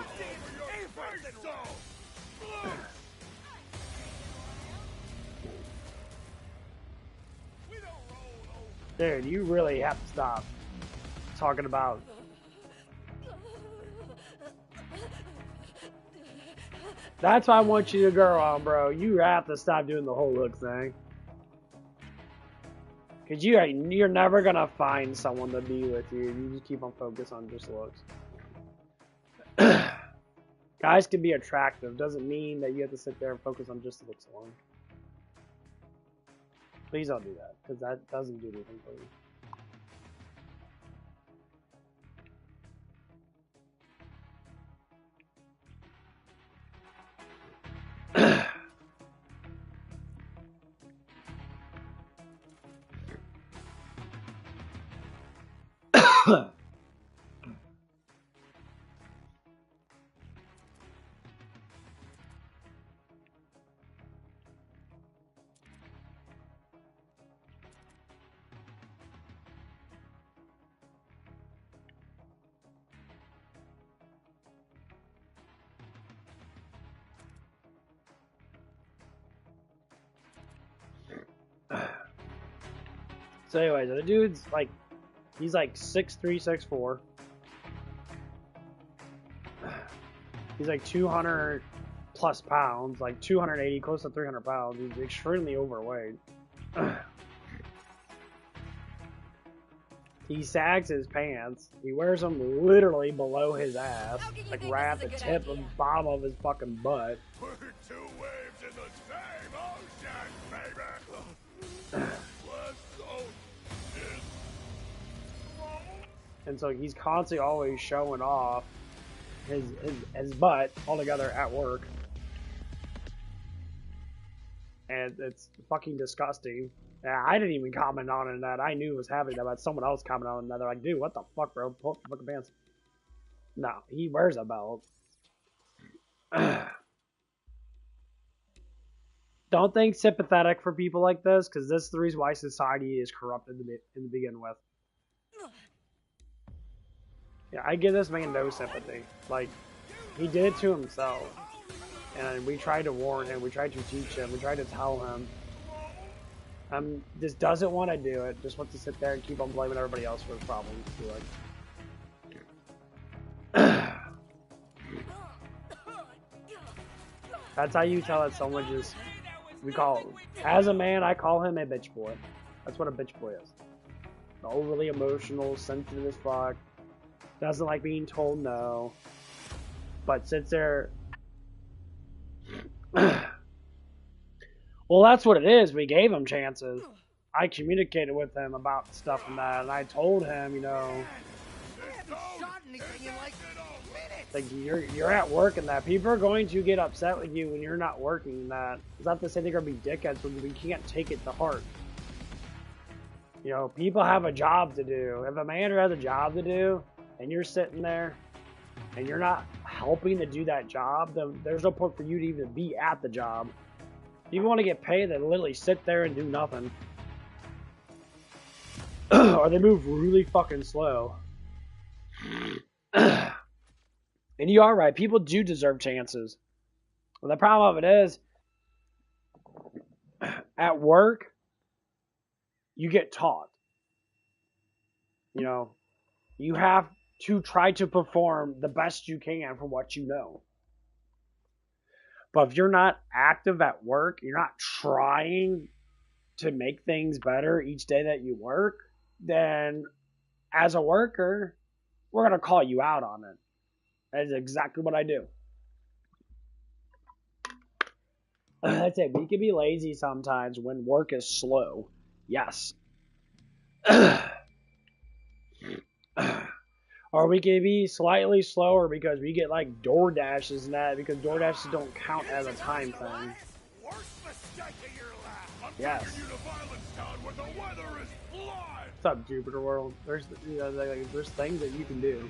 Dude, you really have to stop talking about. That's why I want you to go on, bro. You have to stop doing the whole look thing. Cause you're never gonna find someone to be with you. You just keep on focus on just looks. Guys can be attractive. Doesn't mean that you have to sit there and focus on just looks alone. Please don't do that, because that doesn't do anything for you. So anyway, the dude's like, he's like 6'3", 6'4". He's like 200 plus pounds, like 280, close to 300 pounds. He's extremely overweight. He sags his pants. He wears them literally below his ass, like right at the tip of the bottom of his fucking butt. We're two waves in the same ocean, baby. And so he's constantly always showing off his butt altogether at work. And it's fucking disgusting. Yeah, I didn't even comment on it that I knew it was happening, but someone else commented on it. They're like, dude, what the fuck, bro? Pull up the fucking pants. No, he wears a belt. Don't think sympathetic for people like this, because this is the reason why society is corrupted in the begin with. Yeah, I give this man no sympathy. Like, he did it to himself. And we tried to warn him, we tried to teach him, we tried to tell him. Just doesn't want to do it, just wants to sit there and keep on blaming everybody else for his problems. That's how you tell that someone just, as a man, I call him a bitch boy. That's what a bitch boy is. Overly emotional, sensitive as fuck, doesn't like being told no, but sits there. Well, that's what it is. We gave him chances. I communicated with him about stuff and that, and I told him, you know, like you're at work and that people are going to get upset with you when you're not working. And that it's not to say they're gonna be dickheads, but we can't take it to heart. You know, people have a job to do. If a manager has a job to do, and you're sitting there, and you're not helping to do that job, then there's no point for you to even be at the job. If you want to get paid, then literally sit there and do nothing. Or they move really fucking slow. And you are right, people do deserve chances. Well, the problem of it is, at work, you get taught. You know, you have to try to perform the best you can for what you know. But if you're not active at work, you're not trying to make things better each day that you work, then as a worker, we're going to call you out on it. That is exactly what I do. That's it. We can be lazy sometimes when work is slow. Yes. Or we can be slightly slower because we get like DoorDashes and that, because DoorDashes don't count as a time thing. Yes. What's up, Jupiter World? There's things that you can do.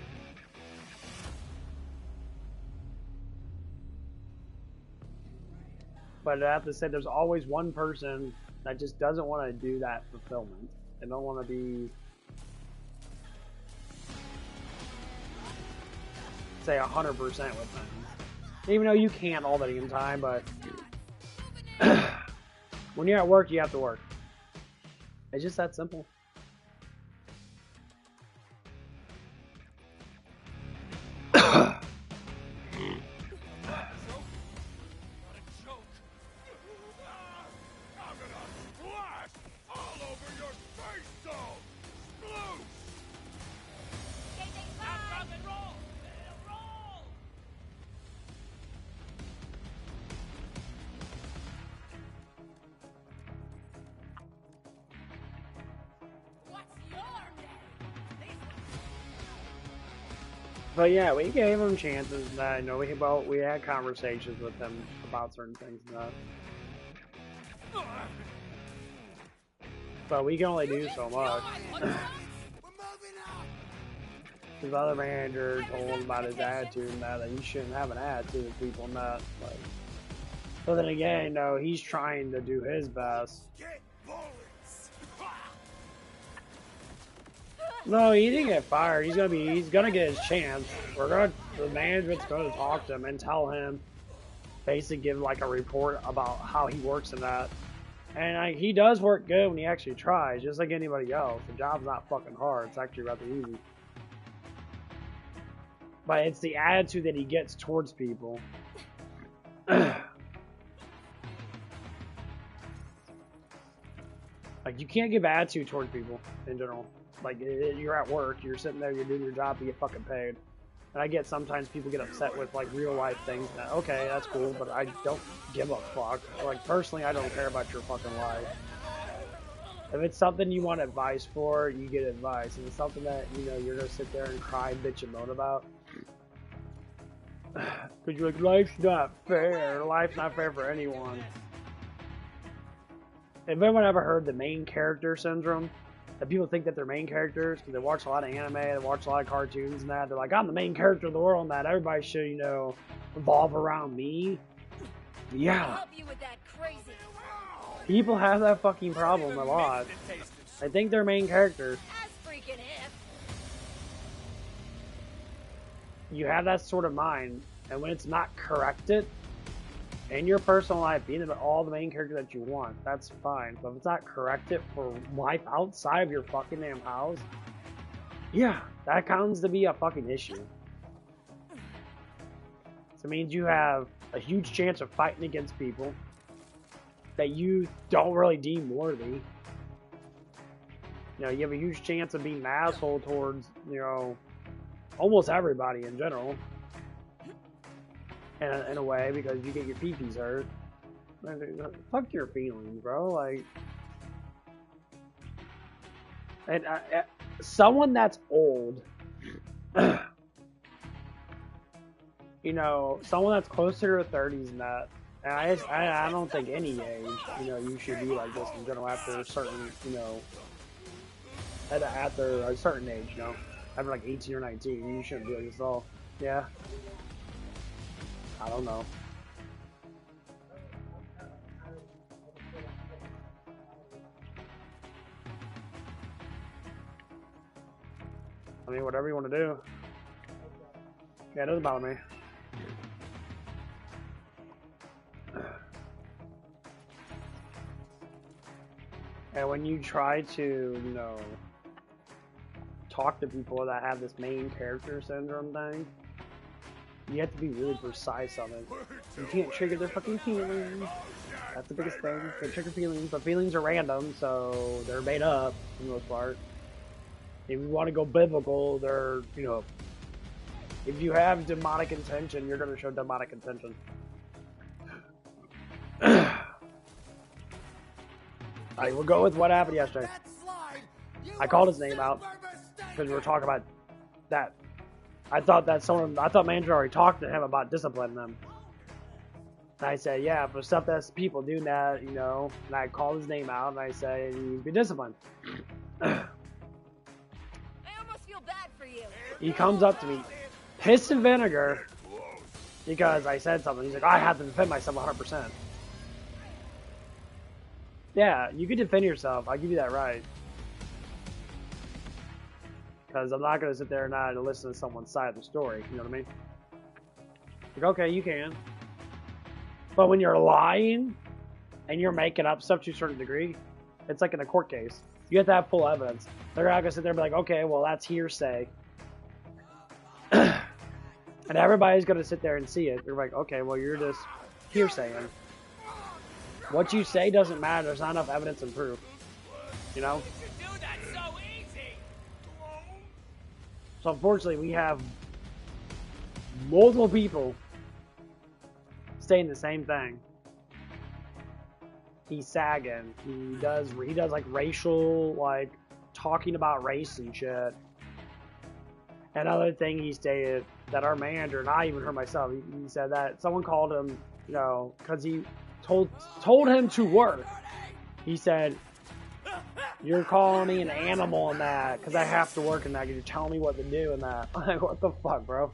But I have to say, there's always one person that just doesn't want to do that fulfillment. They don't want to be, say, 100% with things. Even though you can't all the time, but when you're at work, you have to work. It's just that simple. But yeah, we gave him chances. That, you know, we had conversations with him about certain things and that. But we can only do so much. His other manager told him about his attitude and that he shouldn't have an attitude with people and that. Like, but then again, you know, he's trying to do his best. No, he didn't get fired. He's gonna get his chance. The management's gonna talk to him and tell him, basically give like a report about how he works in that. And he does work good when he actually tries, just like anybody else. The job's not fucking hard. It's actually rather easy. But it's the attitude that he gets towards people. Like, you can't give attitude towards people in general. Like, you're at work, you're sitting there, you're doing your job to get fucking paid. And I get sometimes people get upset with, like, real life things. That, okay, that's cool, but I don't give a fuck. Like, personally, I don't care about your fucking life. If it's something you want advice for, you get advice. If it's something that, you know, you're gonna sit there and cry, bitch, and moan about. Because you're like, life's not fair. Life's not fair for anyone. Have anyone ever heard the main character syndrome? That people think that they're main characters because they watch a lot of anime, they watch a lot of cartoons and that. They're like, I'm the main character of the world and that. Everybody should, you know, revolve around me. Yeah. Help you with that crazy. People have that fucking problem a lot. I think they're main characters. As freaking if. You have that sort of mind, and when it's not corrected in your personal life, being all the main character that you want, that's fine. But if it's not corrected for life outside of your fucking damn house, yeah, that counts to be a fucking issue. So it means you have a huge chance of fighting against people that you don't really deem worthy. You know, you have a huge chance of being an asshole towards, you know, almost everybody in general. In a way, because you get your peepees hurt. Fuck your feelings, bro. Like, and someone that's old, you know, someone that's closer to 30s and that. And I don't think any age, you know, you should be like this in general after a certain, you know, after a certain age, you know, after like 18 or 19, you shouldn't be like this at all. Yeah. I don't know. I mean, whatever you want to do. Yeah, it doesn't bother me. And when you try to, you know, talk to people that have this main character syndrome thing, you have to be really precise on it. You can't trigger their fucking feelings. That's the biggest thing. You can't trigger feelings, but feelings are random, so they're made up for the most part. If you want to go biblical, they're, you know, if you have demonic intention, you're going to show demonic intention. Alright, we'll go with what happened yesterday. I called his name out because we were talking about that. I thought manager already talked to him about disciplining them. And I said, yeah, for stuff that's people doing that, you know, and I called his name out and I said, he needs to be disciplined. I almost feel bad for you. He comes up to me, piss and vinegar, because I said something. He's like, I have to defend myself 100%. Yeah, you can defend yourself. I'll give you that right. Because I'm not going to sit there and not listen to someone's side of the story. You know what I mean? Like, okay, you can. But when you're lying and you're making up stuff to a certain degree, it's like in a court case. You have to have full evidence. They're not going to sit there and be like, okay, well, that's hearsay. And everybody's going to sit there and see it. They're like, okay, well, you're just hearsaying. What you say doesn't matter. There's not enough evidence and proof. You know? So unfortunately, we have multiple people saying the same thing. He's sagging. He does like racial, like talking about race and shit. Another thing he stated that our manager, and I even heard myself, he said that someone called him, you know, because he told him to work. He said, You're calling me an animal in that because I have to work in that. You're telling me what to do in that. Like, what the fuck, bro?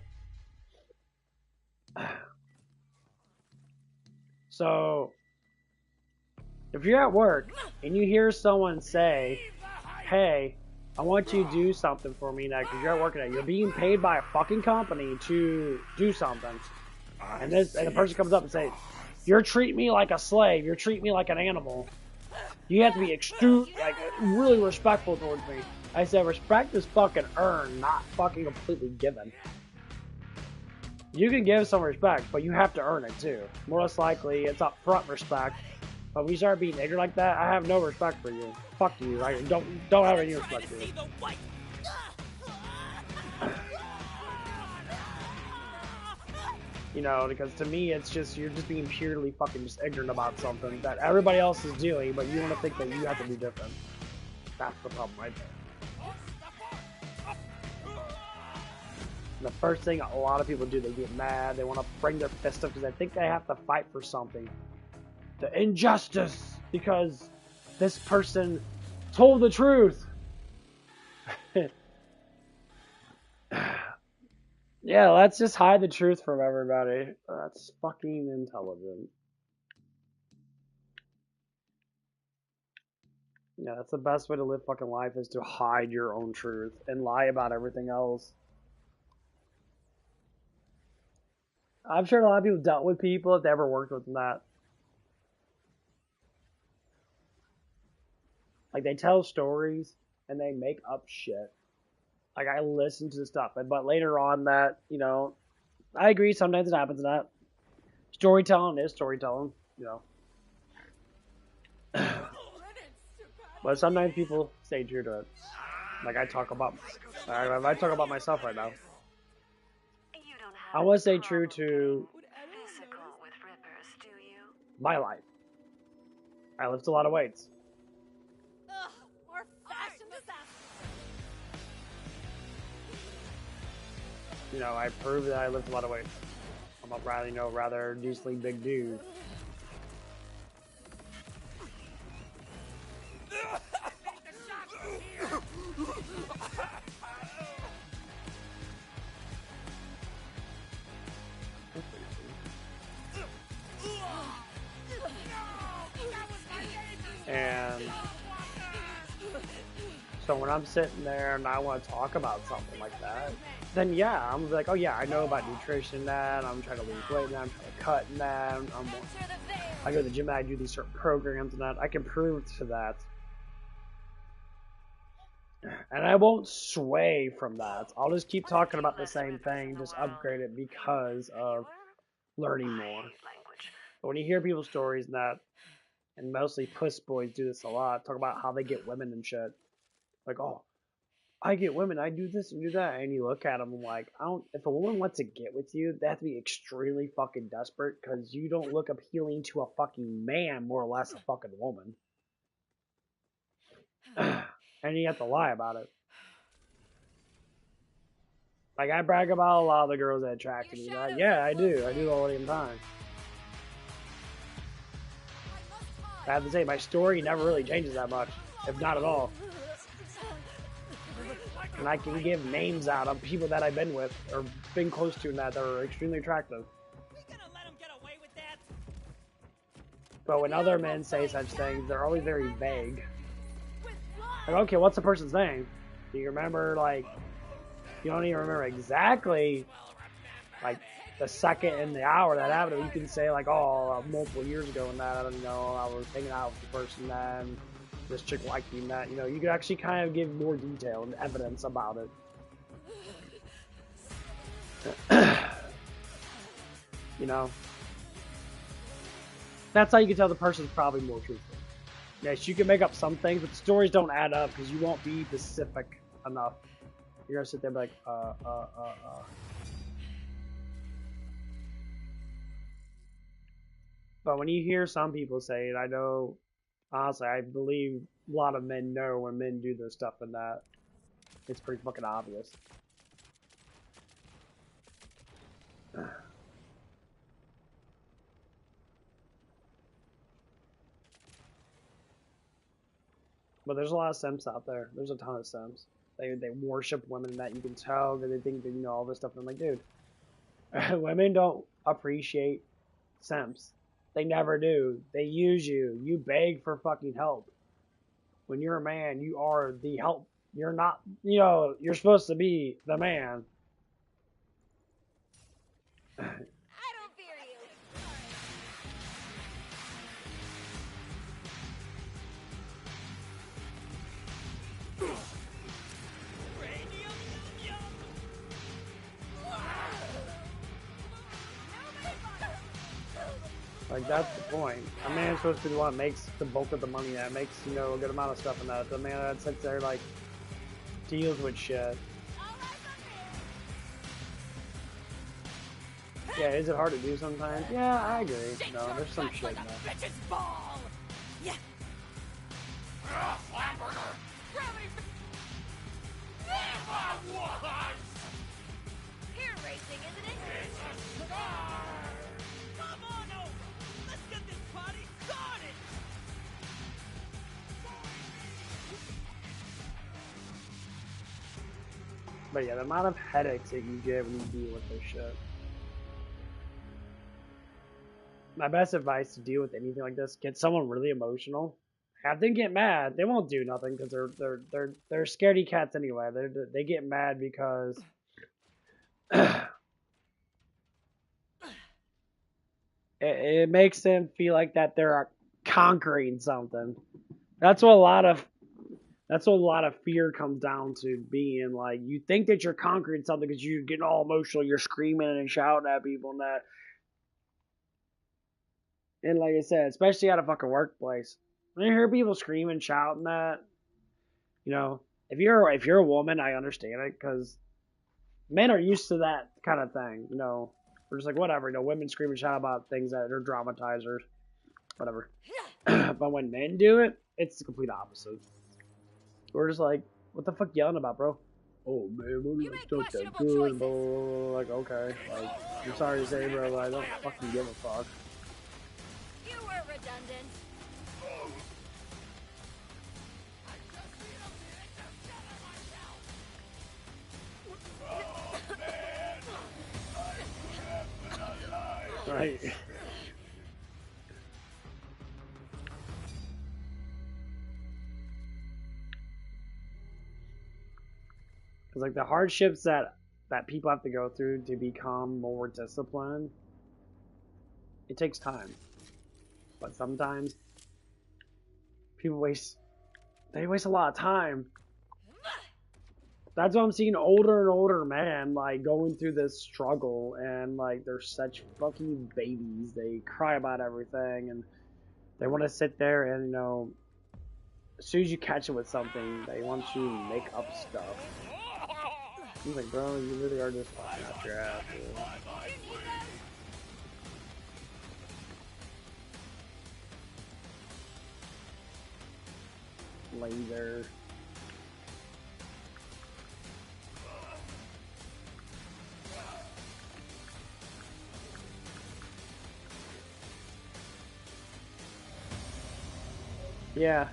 So, if you're at work and you hear someone say, hey, I want you to do something for me now because you're at work and you're being paid by a fucking company to do something. And the person comes up and says, you're treating me like a slave. You're treating me like an animal. You have to be really respectful towards me. I said, respect is fucking earned, not fucking completely given. You can give some respect, but you have to earn it too. More less likely, it's upfront respect. But when you start being ignorant like that, I have no respect for you. Fuck you. I don't have any respect for you. You know, because to me, it's just, you're just being purely fucking just ignorant about something that everybody else is doing, but you want to think that you have to do different. That's the problem right there. The first thing a lot of people do, they get mad, they want to bring their fist up because they think they have to fight for something. The injustice, because this person told the truth. Yeah, let's just hide the truth from everybody. That's fucking intelligent. Yeah, that's the best way to live fucking life, is to hide your own truth and lie about everything else. I'm sure a lot of people dealt with people if they ever worked with that. Like, they tell stories and they make up shit. Like, I listen to the stuff, but later on that, you know, I agree, sometimes it happens that. Storytelling is storytelling, you know. But sometimes people stay true to it. Like, I talk about myself right now. I want to stay true to my life. I lift a lot of weights. You know, I prove that I lift a lot of weights. I'm a rather decently big dude. And so when I'm sitting there and I want to talk about something like that, then yeah, I'm like, oh yeah, I know about nutrition and that, I'm trying to lose weight and that, I'm trying to cut and that, I go to the gym and I do these certain programs and that, I can prove to that. And I won't sway from that. I'll just keep talking about the same thing, just upgrade it because of learning more. But when you hear people's stories and that, and mostly puss boys do this a lot, talk about how they get women and shit. Like, oh, I get women, I do this and do that. And you look at them like, if a woman wants to get with you, they have to be extremely fucking desperate because you don't look appealing to a fucking man, more or less a fucking woman. And you have to lie about it. Like, I brag about a lot of the girls that attract me. Like, yeah, I do. I do all the damn time. I have to say, my story never really changes that much, if not at all. And I can give names out of people that I've been with or been close to and that are extremely attractive. But when other men say such things, they're always very vague. Like, okay, what's the person's name? Do you remember, like, you don't even remember exactly, like, the second and the hour that happened. You can say, like, oh, multiple years ago and that, I don't know, I was hanging out with the person and this chick liked me and that, you know, you could actually kind of give more detail and evidence about it. You know? That's how you can tell the person's probably more truthful. Yes, you can make up some things, but the stories don't add up because you won't be specific enough. You're gonna sit there and be like, But when you hear some people say it, I know, honestly, I believe a lot of men know when men do this stuff and that. It's pretty fucking obvious. But there's a lot of simps out there. There's a ton of simps. They worship women that you can tell that they think that you know all this stuff. And I'm like, dude, women don't appreciate simps. They never do. They use you. You beg for fucking help. When you're a man, you are the help. You're not, you know, you're supposed to be the man. I don't fear you. Like, that's the point. A man's supposed to be the one that makes the bulk of the money, that makes, you know, a good amount of stuff in that. The man that sits there, like, deals with shit. Yeah, is it hard to do sometimes? Yeah, I agree. No, there's some shit in there. Yeah. Hair racing, isn't it? Come on over. Let's get this party started. But yeah, the amount of headaches that you get when you deal with this shit. My best advice to deal with anything like this: get someone really emotional, have them get mad. They won't do nothing because they're scaredy cats anyway. They get mad because it makes them feel like that they're conquering something. That's what a lot of fear comes down to, being like, you think that you're conquering something because you're getting all emotional, you're screaming and shouting at people and that. And like I said, especially at a fucking workplace, when you hear people screaming, shouting that, you know, if you're a woman, I understand it, because men are used to that kind of thing. You know, we're just like, whatever. You know, women scream and shout about things that are dramatizers, whatever. But when men do it, it's the complete opposite. We're just like, what the fuck yelling about, bro? Oh man, we're like not that good, bro. Like, okay, like, I'm sorry to say, bro, but I don't fucking give a fuck. You were redundant. Right. Because like the hardships that people have to go through to become more disciplined, it takes time. But sometimes people waste a lot of time. That's why I'm seeing older and older men like going through this struggle, and like they're such fucking babies. They cry about everything and they want to sit there and, you know, as soon as you catch them with something, they want you to make up stuff. I'm like, bro, you really are just fucking out your ass, dude. Laser. Yeah.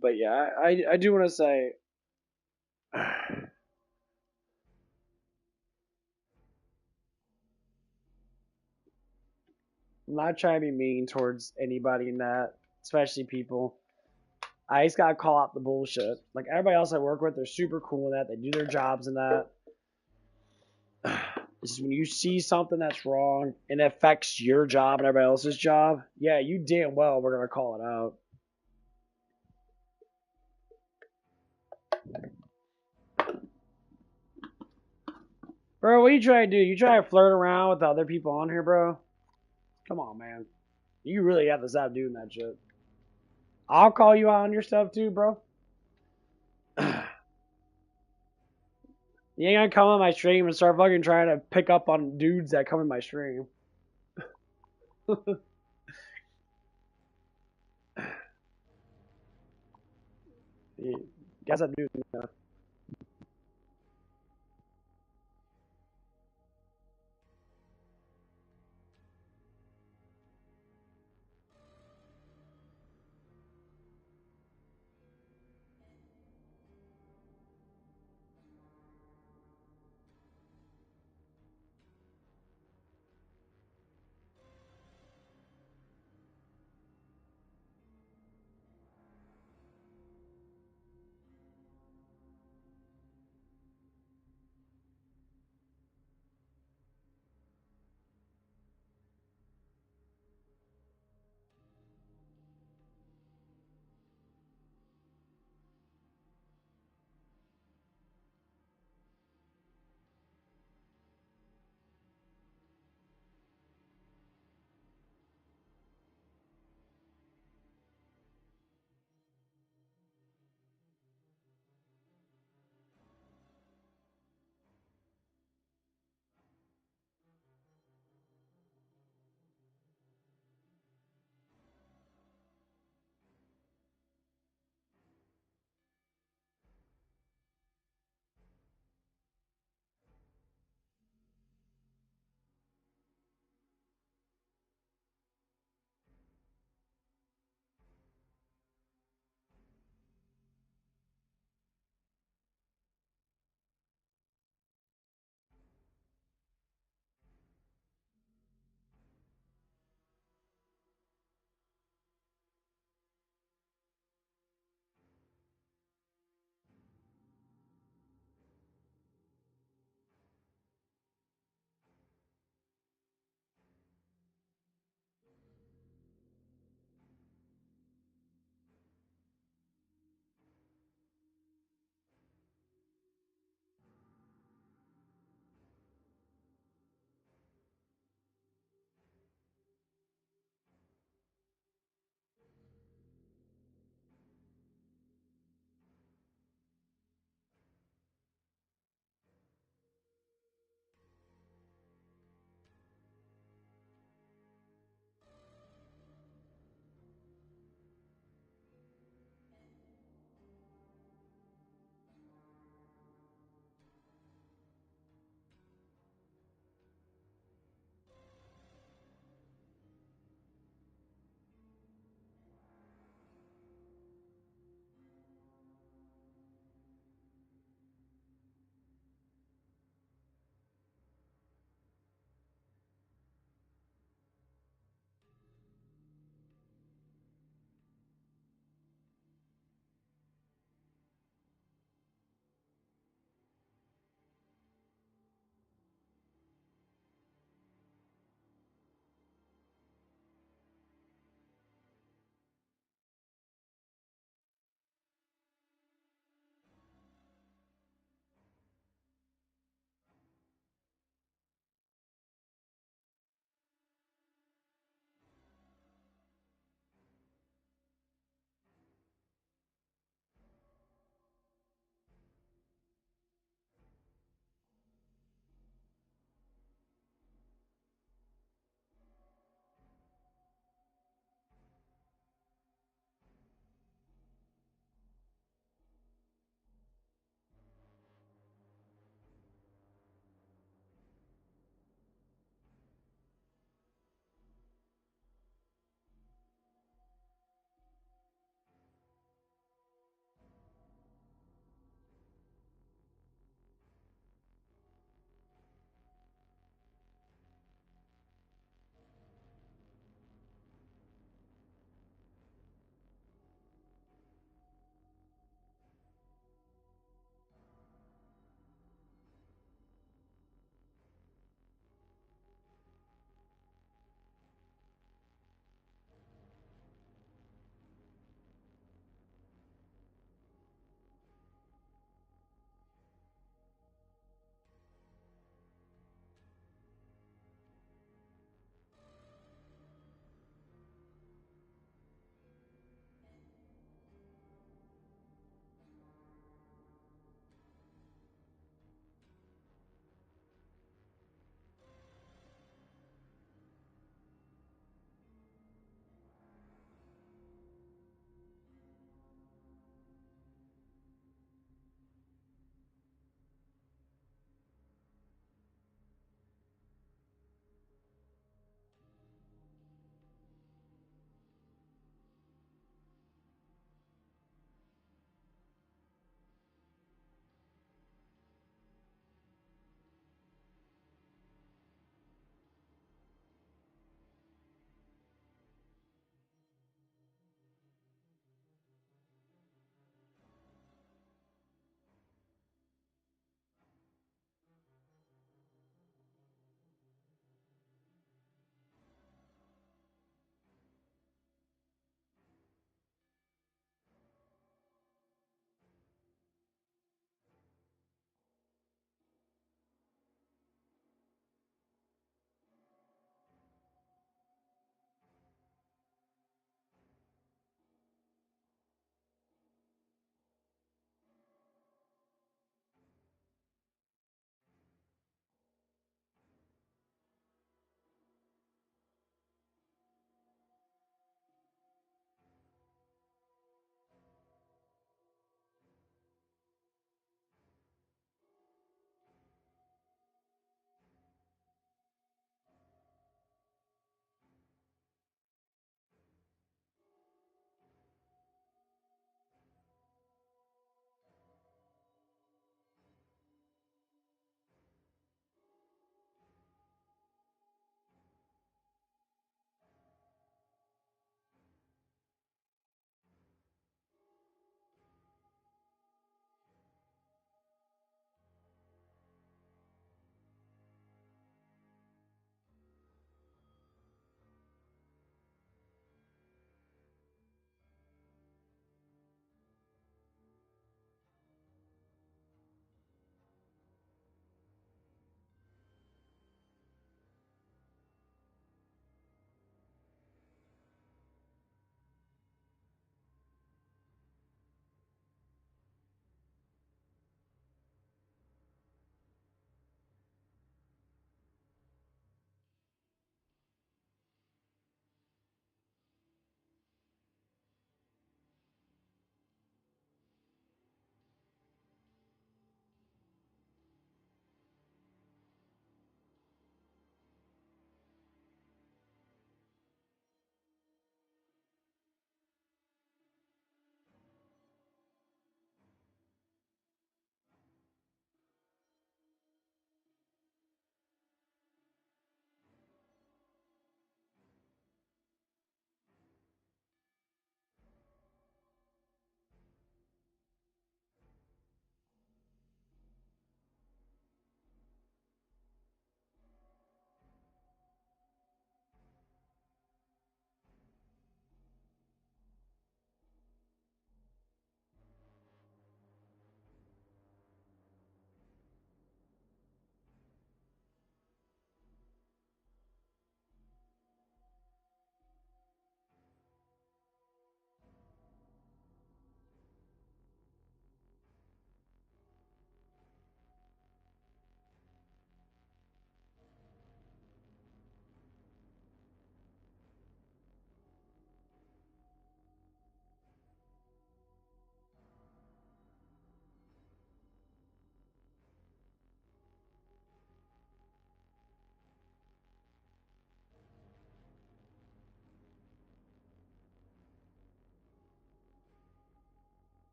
But yeah, I do want to say, I'm not trying to be mean towards anybody in that especially people. I just gotta call out the bullshit. Like everybody else I work with, they're super cool in that. They do their jobs in that. It's just when you see something that's wrong and it affects your job and everybody else's job, yeah, you damn well we're gonna call it out. Bro, what you trying to do? You try to flirt around with the other people on here, bro? Come on, man. You really have to stop doing that shit. I'll call you out on your stuff too, bro. You ain't gonna come on my stream and start fucking trying to pick up on dudes that come in my stream. Guess I'm doing that.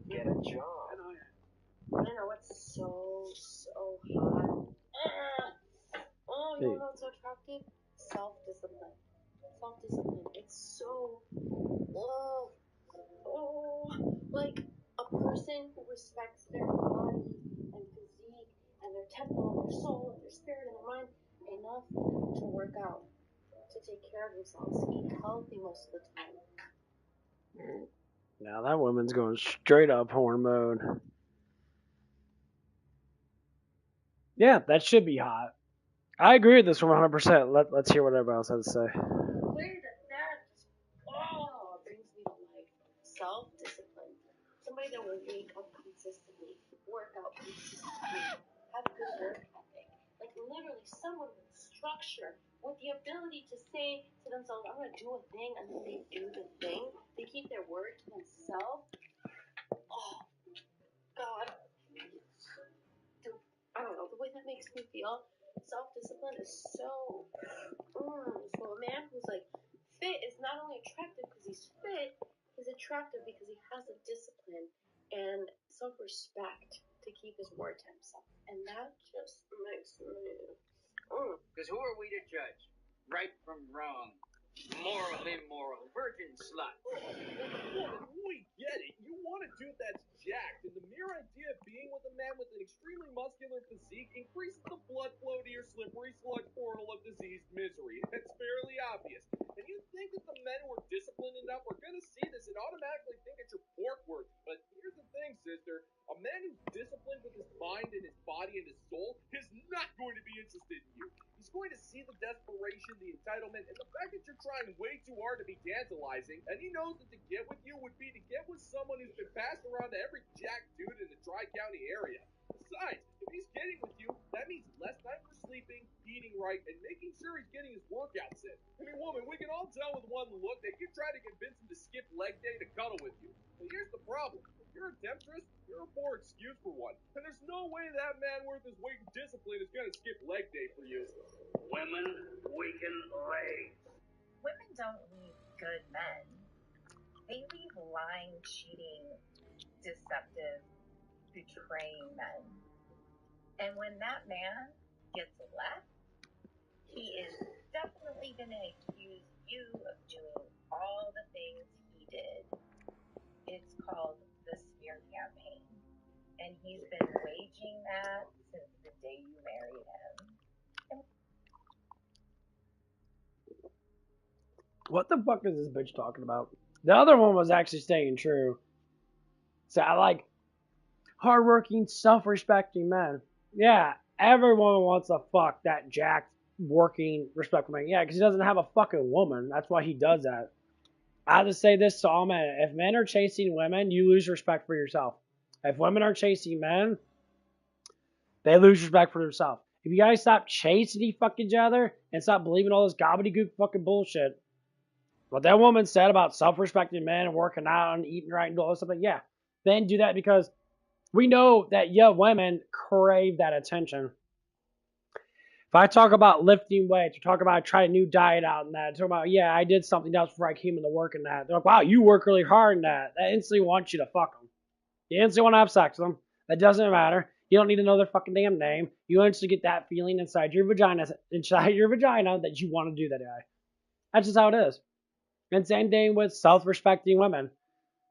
Get a job. I know it's so hot. Oh, you know what's so attractive? Self-discipline. Self-discipline. It's so, like a person who respects their body and physique and their temple and their soul and their spirit and their mind enough to work out, to take care of themselves, to eat healthy most of the time. Now that woman's going straight up horn mode. Yeah, that should be hot. I agree with this one 100%. Let's hear what everybody else has to say. The way that brings me to life. Self-discipline. Somebody that will wake up consistently, work out consistently, have good work ethic. Like literally someone with structure, with the ability to say to themselves, I'm going to do a thing, and then they do the thing. They keep their word to themselves. Oh, God. I don't know, the way that makes me feel, self-discipline is so, so a man who's like fit is not only attractive because he's fit, he's attractive because he has a discipline and self-respect to keep his word to himself. And that just makes me, Because who are we to judge? Right from wrong. Moral, immoral, virgin, slut. Woman, we get it. You want a dude that's jacked, and the mere idea of being with a man with an extremely muscular physique increases the blood flow to your slippery sludge portal of diseased misery. It's fairly obvious. And you think that the men who are disciplined enough are going to see this and automatically think that you're pork worthy. But here's the thing, sister. A man who's disciplined with his mind and his body and his soul is not going to be interested in you. He's going to see the desperation, the entitlement, and the fact that you're trying way too hard to be tantalizing, and he knows that to get with you would be to get with someone who's been passed around to every jack dude in the Tri-County area. Besides, if he's getting with you, that means less time for sleeping, eating right, and making sure he's getting his workouts in. I mean, woman, we can all tell with one look that you try to convince him to skip leg day to cuddle with you. But here's the problem. If you're a temptress, you're a poor excuse for one. And there's no way that man worth his weight in discipline is going to skip leg day for you. Women weaken legs. Women don't leave good men. They leave lying, cheating, deceptive, betraying men. And when that man gets left, he is definitely going to accuse you of doing all the things he did. It's called the smear campaign. And he's been waging that since the day you married him. What the fuck is this bitch talking about? The other one was actually staying true. So I like hardworking, self-respecting men. Yeah, everyone wants to fuck that jacked, working, respectful man. Yeah, because he doesn't have a fucking woman. That's why he does that. I just say this to all men. If men are chasing women, you lose respect for yourself. If women are chasing men, they lose respect for themselves. If you guys stop chasing each other and stop believing all this gobbledygook fucking bullshit, what that woman said about self-respecting men and working out and eating right and all this stuff, yeah, then do that because we know that women crave that attention. If I talk about lifting weights, or talk about trying a new diet out and that, talk about, yeah, I did something else before I came into work and that. They're like, wow, you work really hard in that. That instantly wants you to fuck them. You instantly want to have sex with them. That doesn't matter. You don't need to know their fucking damn name. You instantly get that feeling inside your vagina that you want to do that guy. That's just how it is. And same thing with self-respecting women.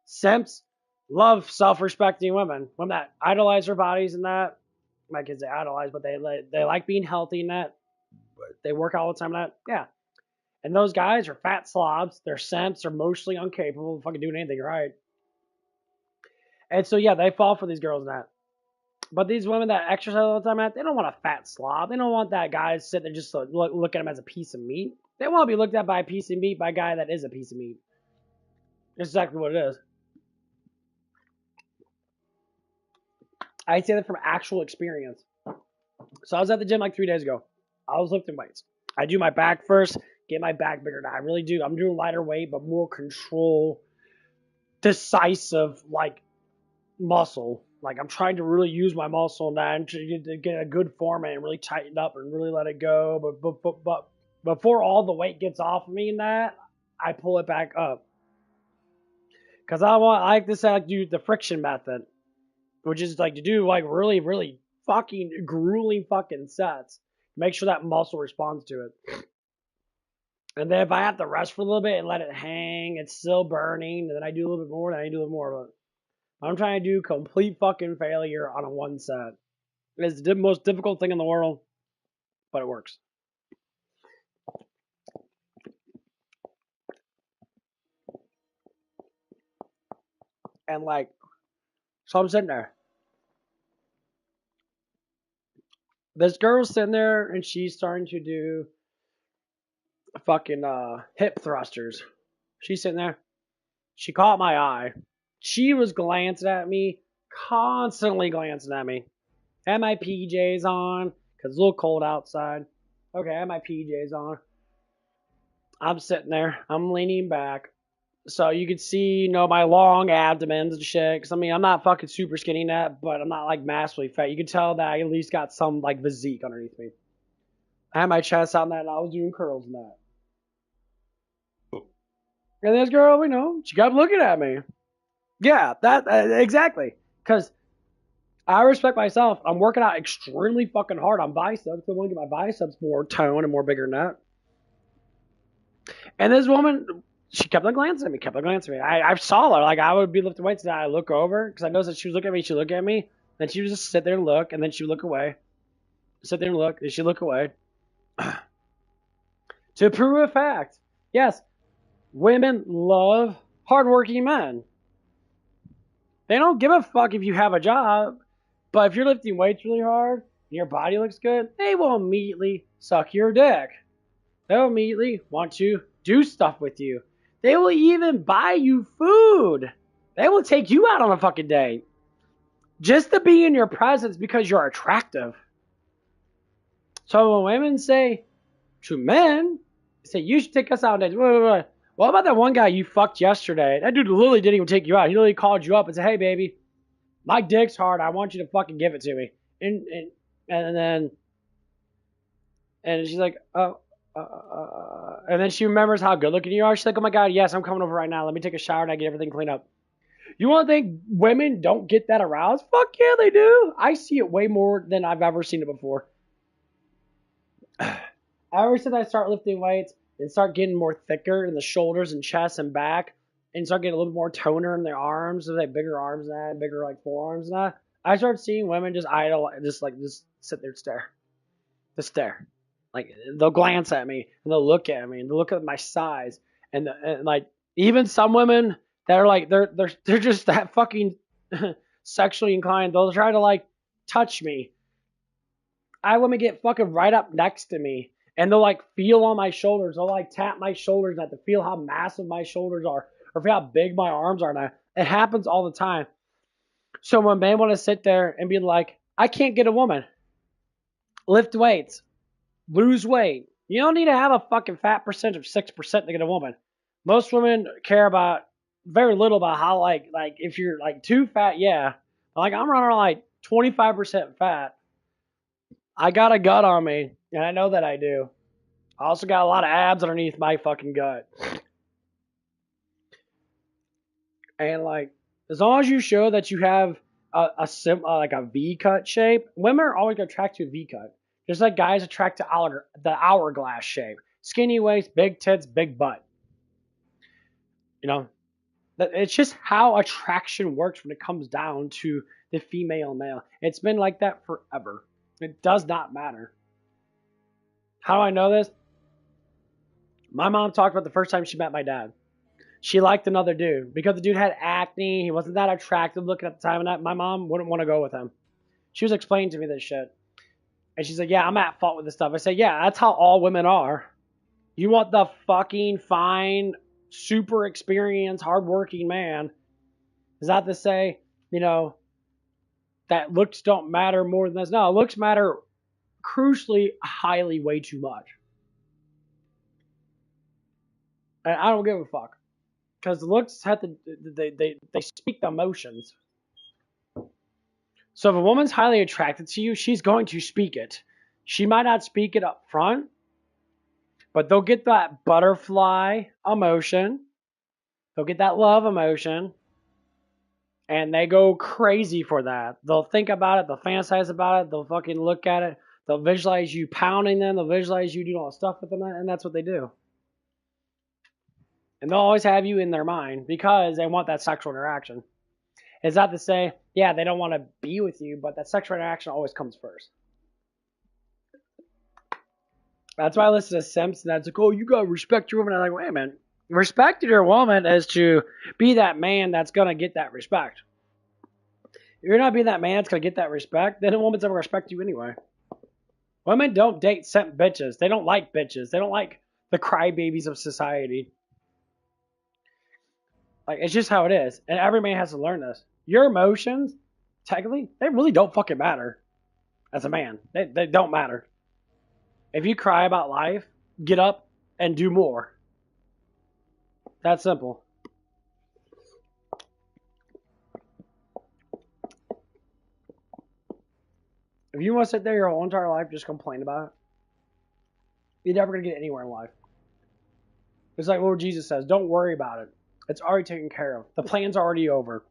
Simps love self-respecting women. Women that idolize their bodies and that. My kids, they idolize, but they like being healthy and that. They work all the time and that. Yeah. And those guys are fat slobs. They're simps. They're emotionally incapable of fucking doing anything right. And so, yeah, they fall for these girls and that. But these women that exercise all the time, they don't want a fat slob. They don't want that guy to sit there just to look at him as a piece of meat. They want to be looked at by a piece of meat by a guy that is a piece of meat. That's exactly what it is. I say that from actual experience. So I was at the gym like 3 days ago. I was lifting weights. I do my back first, get my back bigger. Now I really do. I'm doing lighter weight, but more control, decisive, like muscle. Like, I'm trying to really use my muscle and that and to get a good format and really tighten up and really let it go. But before all the weight gets off of me and that, I pull it back up. Because I like to say, like, do the friction method, which is like to do like really, really fucking grueling fucking sets. Make sure that muscle responds to it. And then if I have to rest for a little bit and let it hang, it's still burning, and then I do a little bit more, and I do a little more. But I'm trying to do complete fucking failure on a one set. It's the most difficult thing in the world, but it works. And like, so I'm sitting there. This girl's sitting there, and she's starting to do fucking hip thrusters. She's sitting there. She caught my eye. She was glancing at me, constantly glancing at me. Had my PJs on, because it's a little cold outside. Okay, I had my PJs on. I'm sitting there. I'm leaning back. So you can see, my long abdomens and shit. Because, I mean, I'm not fucking super skinny net, but I'm not, like, massively fat. You can tell that I at least got some, like, physique underneath me. I had my chest out in that, and I was doing curls in that. And this girl, she kept looking at me. Yeah, that exactly. Because I respect myself. I'm working out extremely fucking hard on biceps. I want to get my biceps more toned and more bigger than that. And this woman, she kept on glancing at me, I saw her. Like, I would be lifting weights, and I look over, because I noticed that she was looking at me. She'd look at me, then she would just sit there and look, and then she would look away. Sit there and look, and she'd look away. To prove a fact, yes, women love hardworking men. They don't give a fuck if you have a job, but if you're lifting weights really hard, and your body looks good, they will immediately suck your dick. They'll immediately want to do stuff with you. They will even buy you food. They will take you out on a fucking date. Just to be in your presence because you're attractive. So when women say to men, say, you should take us out on dates. What about that one guy you fucked yesterday? That dude literally didn't even take you out. He literally called you up and said, hey, baby, my dick's hard. I want you to fucking give it to me. And she's like, oh. And then she remembers how good looking you are. She's like, oh my God, yes, I'm coming over right now. Let me take a shower and I get everything cleaned up. You want to think women don't get that aroused? Fuck yeah, they do. I see it way more than I've ever seen it before. Ever since I start lifting weights and start getting more thicker in the shoulders and chest and back, and start getting a little more toner in their arms, so they have bigger arms and that, bigger like forearms and that, I start seeing women just idle, just sit there and stare. Just stare. Like, they'll glance at me, and they'll look at me, and they'll look at my size, and like, even some women that are like, they're just that fucking sexually inclined, they'll try to like touch me. I want to get fucking right up next to me, and they'll like feel on my shoulders, they'll like tap my shoulders, and I have to feel how massive my shoulders are, or feel how big my arms are now. It happens all the time. So when men want to sit there and be like, I can't get a woman, lift weights, lose weight. You don't need to have a fucking fat percentage of 6% to get a woman. Most women care about very little about how like if you're like too fat, yeah. Like, I'm running like 25% fat. I got a gut on me, and I know that I do. I also got a lot of abs underneath my fucking gut. And like, as long as you show that you have like a V cut shape, women are always attracted to V cut. Just like guys attract to the hourglass shape. Skinny waist, big tits, big butt. It's just how attraction works when it comes down to the female male. It's been like that forever. It does not matter. How do I know this? My mom talked about the first time she met my dad. She liked another dude. Because the dude had acne, he wasn't that attractive looking at the time, and that my mom wouldn't want to go with him. She was explaining to me this shit. And she's like, yeah, I'm at fault with this stuff. I say, yeah, that's how all women are. You want the fucking fine, super experienced, hardworking man. Is that to say, that looks don't matter more than this? No, looks matter crucially, highly, way too much. And I don't give a fuck. Because looks have to, they speak the emotions. So if a woman's highly attracted to you, she's going to speak it. She might not speak it up front, but they'll get that butterfly emotion. They'll get that love emotion. And they go crazy for that. They'll think about it. They'll fantasize about it. They'll fucking look at it. They'll visualize you pounding them. They'll visualize you doing all the stuff with them. And that's what they do. And they'll always have you in their mind because they want that sexual interaction. It's not to say, yeah, they don't want to be with you, but that sexual interaction always comes first. That's why I listen to simps, and that's like, oh, you gotta respect your woman. I'm like, wait a minute. Respect your woman is to be that man that's gonna get that respect. If you're not being that man that's gonna get that respect, then a woman's never gonna respect you anyway. Women don't date simp bitches. They don't like bitches. They don't like the crybabies of society. Like, it's just how it is. And every man has to learn this. Your emotions, technically, they really don't fucking matter as a man. They don't matter. If you cry about life, get up and do more. That's simple. If you want to sit there your whole entire life just complain about it, you're never going to get anywhere in life. It's like Lord Jesus says, don't worry about it. It's already taken care of. The plan's already over.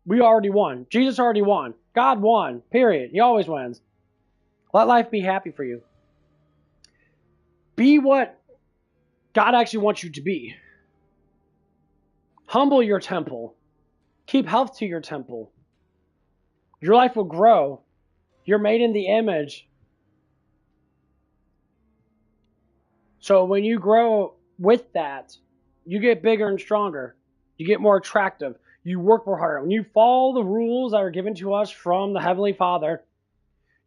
We already won. Jesus already won. God won. Period. He always wins. Let life be happy for you. Be what God actually wants you to be. Humble your temple. Keep health to your temple. Your life will grow. You're made in the image. So when you grow with that, you get bigger and stronger. You get more attractive. You work more harder. When you follow the rules that are given to us from the Heavenly Father,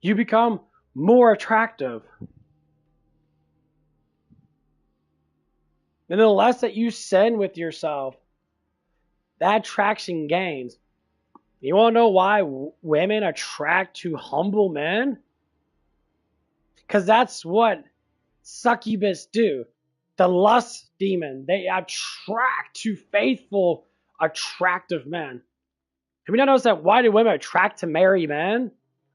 you become more attractive. And the less that you sin with yourself, that attraction gains. You want to know why women attract to humble men? Because that's what succubus do. The lust demon, they attract to faithful, attractive men. Have you not noticed that? Why do women attract to married men?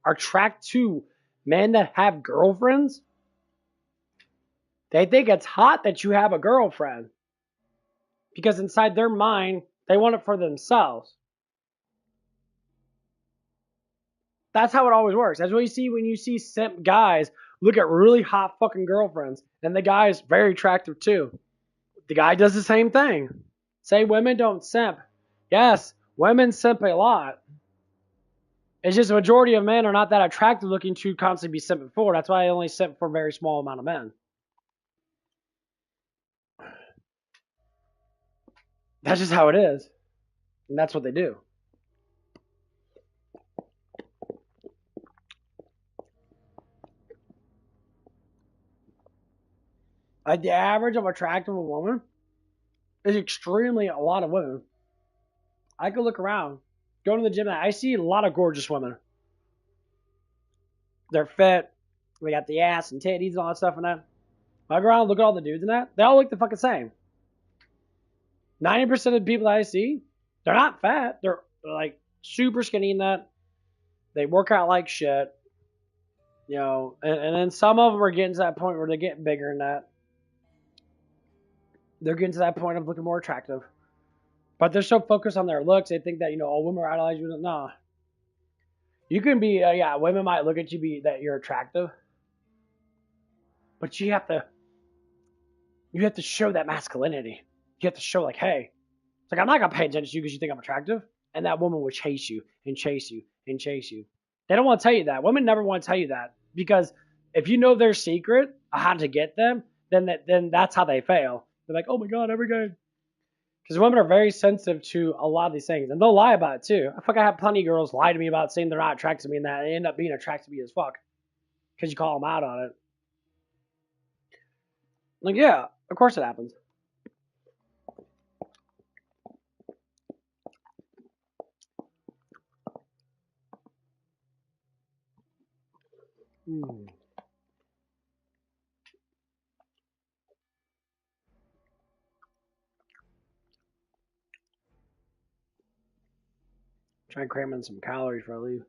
Attract to men that have girlfriends? They think it's hot that you have a girlfriend. Because inside their mind, they want it for themselves. That's how it always works. That's what you see when you see simp guys look at really hot fucking girlfriends. And the guy is very attractive too. The guy does the same thing. Say women don't simp. Yes, women simp a lot. It's just the majority of men are not that attractive looking to constantly be simping for. That's why I only simp for a very small amount of men. That's just how it is. And that's what they do. Like the average of attractive of a woman is extremely a lot of women. I could look around, go to the gym, I see a lot of gorgeous women. They're fit. We got the ass and titties and all that stuff and that. I go around and look at all the dudes and that. They all look the fucking same. 90% of the people that I see, they're not fat. They're like super skinny in that. They work out like shit. You know, and then some of them are getting to that point where they're getting bigger than that. They're getting to that point of looking more attractive. But they're so focused on their looks, they think that, you know, all women are idolizing you. Nah. You can be, women might look at you that you're attractive. But you have to show that masculinity. You have to show like, hey, it's like, I'm not going to pay attention to you because you think I'm attractive. And that woman will chase you and chase you and chase you. They don't want to tell you that. Women never want to tell you that. Because if you know their secret of how to get them, then that's how they fail. They're like, oh my God, every guy. Because women are very sensitive to a lot of these things. And they'll lie about it too. I have plenty of girls lie to me about saying they're not attracted to me and that. They end up being attracted to me as fuck. Because you call them out on it. Like, yeah, of course it happens. Try and cram in some calories for I leave.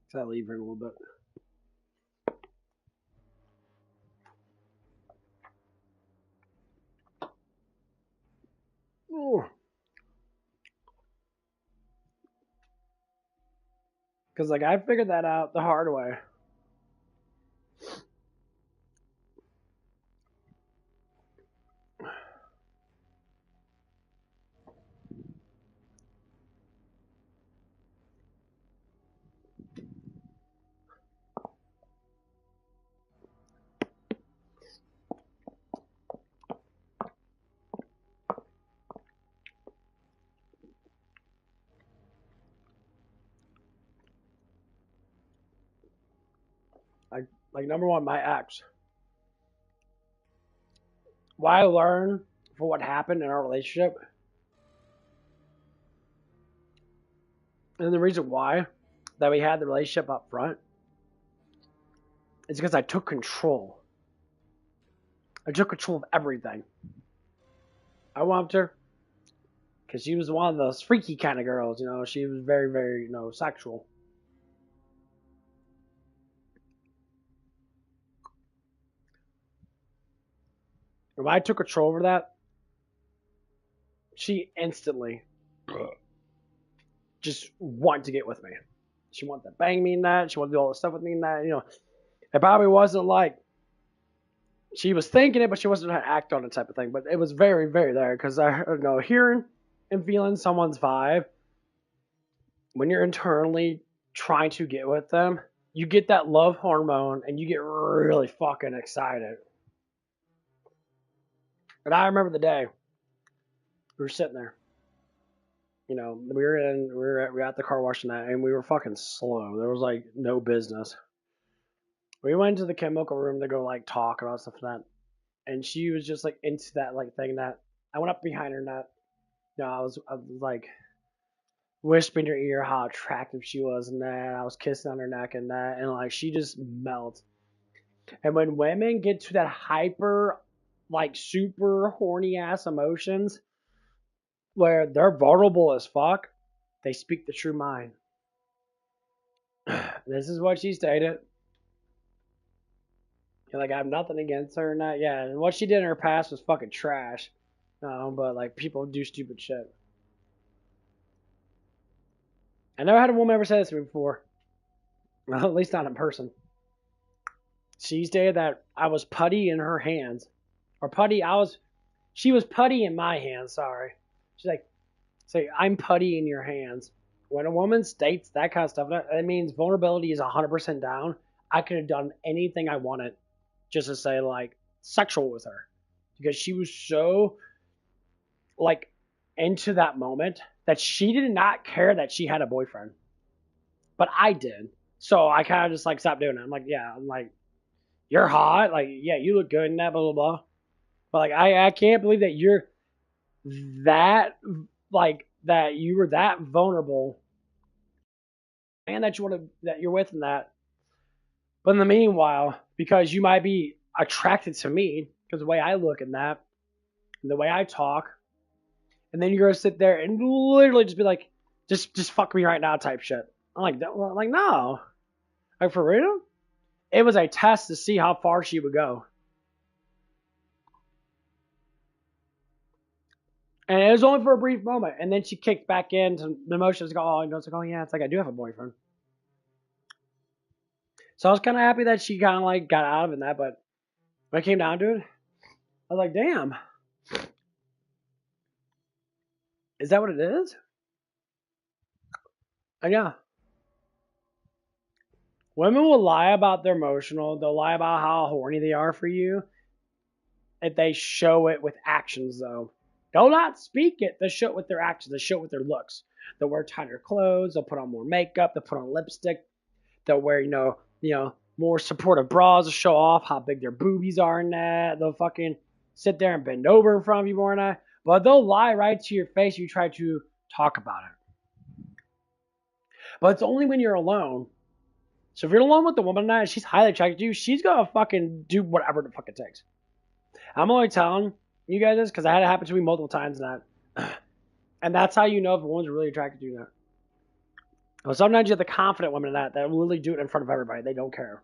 So I leave in a little bit. Ooh. Because, like, I figured that out the hard way. Like, number one, my ex. What I learned for what happened in our relationship, and the reason why that we had the relationship up front, is because I took control. I took control of everything. I wanted her because she was one of those freaky kind of girls, you know. She was very, very, you know, sexual. When I took control over that, she instantly just wanted to get with me. She wanted to bang me in that. She wanted to do all this stuff with me in that. You know, it probably wasn't like she was thinking it, but she wasn't going to act on it type of thing. But it was very, very there because I, you know, hearing and feeling someone's vibe when you're internally trying to get with them, you get that love hormone and you get really fucking excited. And I remember the day we were sitting there. You know, we were at the car wash and we were fucking slow. There was like no business. We went to the chemical room to go like talk about stuff like that, and she was just like into that like thing that I went up behind her and that, you know, I was like whispering in her ear how attractive she was and that I was kissing on her neck and that, and like she just melted. And when women get to that hyper, like super horny ass emotions, where they're vulnerable as fuck, they speak the true mind. This is what she stated. Like, I have nothing against her and that. Yeah, and what she did in her past was fucking trash. But, like, people do stupid shit. I never had a woman ever say this to me before. Well, at least not in person. She stated that I was putty in her hands. Or putty, she was putty in my hands, sorry. She's like, say, I'm putty in your hands. When a woman states that kind of stuff, that means vulnerability is 100% down. I could have done anything I wanted just to say, like, sexual with her. Because she was so, like, into that moment that she did not care that she had a boyfriend. But I did. So I kind of just, like, stopped doing it. I'm like, yeah, I'm like, you're hot. Like, yeah, you look good and that, blah, blah, blah. But, like, I can't believe that you're that, like, that you were that vulnerable and that you're with in that. But in the meanwhile, because you might be attracted to me, because the way I look in that, and the way I talk, and then you're gonna sit there and literally just be like, just fuck me right now type shit. I'm like, no. Like, for real? It was a test to see how far she would go. And it was only for a brief moment. And then she kicked back into the emotions. It's like, yeah, it's like I do have a boyfriend. So I was kind of happy that she kind of like got out of it and that. But when it came down to it, I was like, damn. Is that what it is? And yeah. Women will lie about their emotional. They'll lie about how horny they are for you. If they show it with actions, though. They'll not speak it. They show it with their actions. They show it with their looks. They'll wear tighter clothes. They'll put on more makeup. They'll put on lipstick. They'll wear, you know, more supportive bras to show off how big their boobies are in that. They'll fucking sit there and bend over in front of you more than that. But they'll lie right to your face if you try to talk about it. But it's only when you're alone. So if you're alone with the woman and she's highly attracted to you, she's gonna fucking do whatever the fuck it takes. I'm only telling You guys, because that had happened to me multiple times, and that's how you know if a woman's really attracted to you. That. Well, sometimes you have the confident women that really do it in front of everybody. They don't care.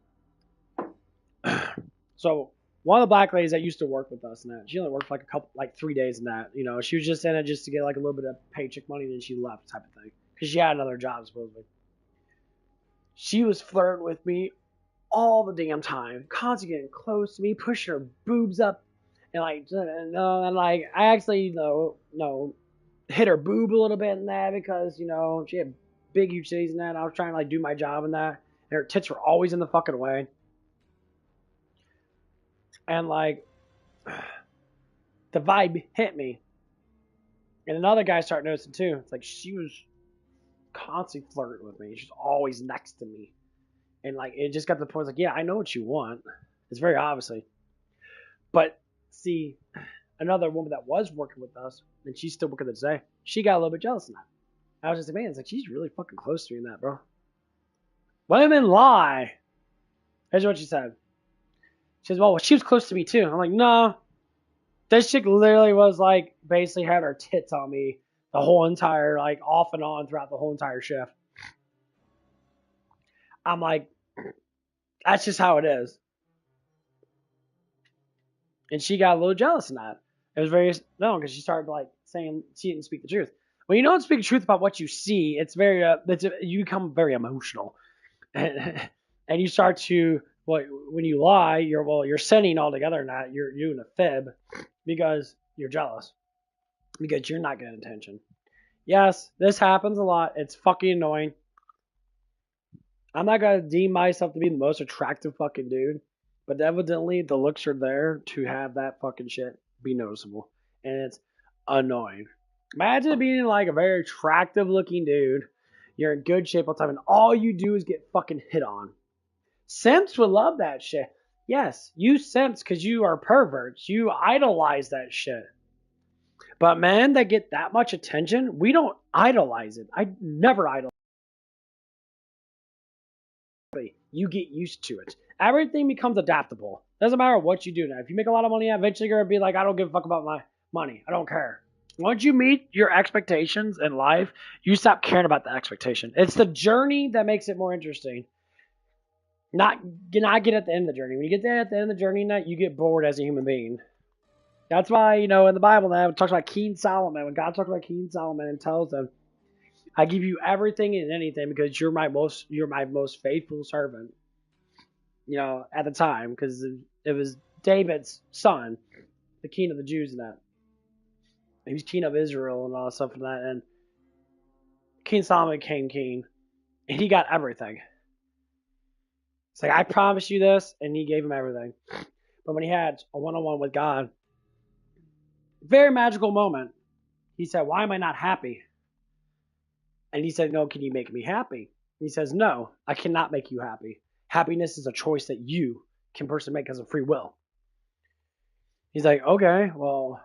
So one of the black ladies that used to work with us, and that she only worked for like 3 days, and that she was just in it just to get like a little bit of paycheck money, and then she left, type of thing, because she had another job supposedly. She was flirting with me all the damn time, constantly getting close to me, pushing her boobs up, and I actually hit her boob a little bit in that because she had big huge titties in that. I was trying to like do my job in that, and her tits were always in the fucking way. And like the vibe hit me, and another guy started noticing too. It's like she was constantly flirting with me. She's always next to me, and like it just got to the point. Like, yeah, I know what you want. It's very obviously, but see, another woman that was working with us, and she's still working today. She got a little bit jealous in that. I was just like, man, it's like she's really fucking close to me in that, bro. Women lie. Here's what she said. She says, well, she was close to me too. I'm like, no. This chick literally was like, basically had her tits on me the whole entire, like, off and on throughout the whole entire shift. I'm like, that's just how it is. And she got a little jealous in that. It was very, no, because she started like saying she didn't speak the truth. When you don't speak the truth about what you see, it's very, you become very emotional. And you start to, well, when you lie, you're sinning altogether in that. You're doing a fib because you're jealous. Because you're not getting attention. Yes, this happens a lot. It's fucking annoying. I'm not going to deem myself to be the most attractive fucking dude. But evidently, the looks are there to have that fucking shit be noticeable. And it's annoying. Imagine being like a very attractive looking dude. You're in good shape all the time, and all you do is get fucking hit on. Simps would love that shit. Yes, you simps because you are perverts. You idolize that shit. But men that get that much attention, we don't idolize it. I never idolize it. You get used to it. Everything becomes adaptable. Doesn't matter what you do now. If you make a lot of money, eventually you're going to be like, I don't give a fuck about my money. I don't care. Once you meet your expectations in life, you stop caring about the expectation. It's the journey that makes it more interesting. Not get at the end of the journey. When you get there at the end of the journey, you get bored as a human being. That's why, in the Bible now, it talks about King Solomon. When God talks about King Solomon and tells them, I give you everything and anything because you're my most faithful servant. At the time, because it was David's son, the king of the Jews and that. He was king of Israel and all that stuff and that. And King Solomon became king. And he got everything. It's like, I promised you this, and he gave him everything. But when he had a one-on-one with God, very magical moment, he said, why am I not happy? And he said, no, can you make me happy? And he says, no, I cannot make you happy. Happiness is a choice that you can personally make as a free will. He's like, okay, well,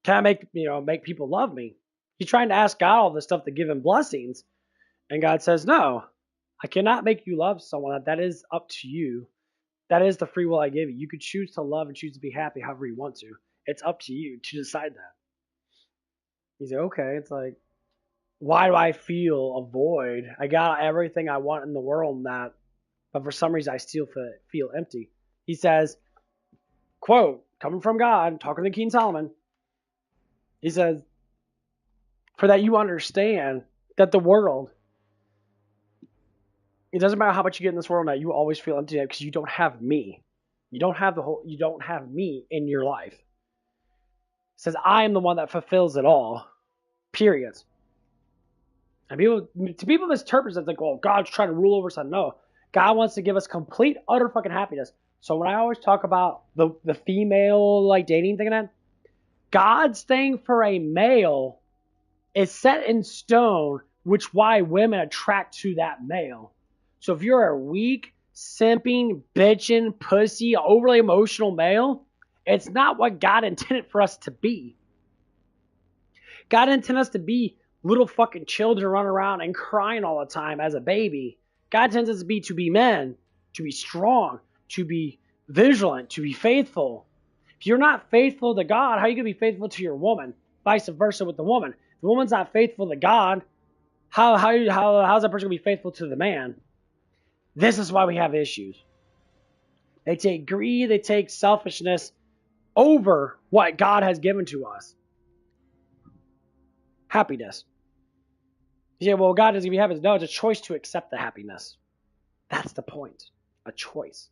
can I make people love me? He's trying to ask God all this stuff to give him blessings. And God says, no, I cannot make you love someone. That is up to you. That is the free will I give you. You could choose to love and choose to be happy however you want to. It's up to you to decide that. He's like, okay. It's like, why do I feel a void? I got everything I want in the world but for some reason I still feel empty. He says, quote, coming from God, talking to King Solomon, he says, for that you understand that the world, it doesn't matter how much you get in this world now, you always feel empty because you don't have me. You don't have me in your life. He says, I am the one that fulfills it all. Period. And people misinterpret it like, well, God's trying to rule over us. No. God wants to give us complete, utter fucking happiness. So when I always talk about the female like dating thing and that, God's thing for a male is set in stone, which why women attract to that male. So if you're a weak, simping, bitching, pussy, overly emotional male, it's not what God intended for us to be. God intended us to be little fucking children running around and crying all the time as a baby. God intends us to be men, to be strong, to be vigilant, to be faithful. If you're not faithful to God, how are you going to be faithful to your woman? Vice versa with the woman. If the woman's not faithful to God, how's that person going to be faithful to the man? This is why we have issues. They take greed, they take selfishness over what God has given to us. Happiness. You say, well, God doesn't give you happiness. No, it's a choice to accept the happiness. That's the point. A choice.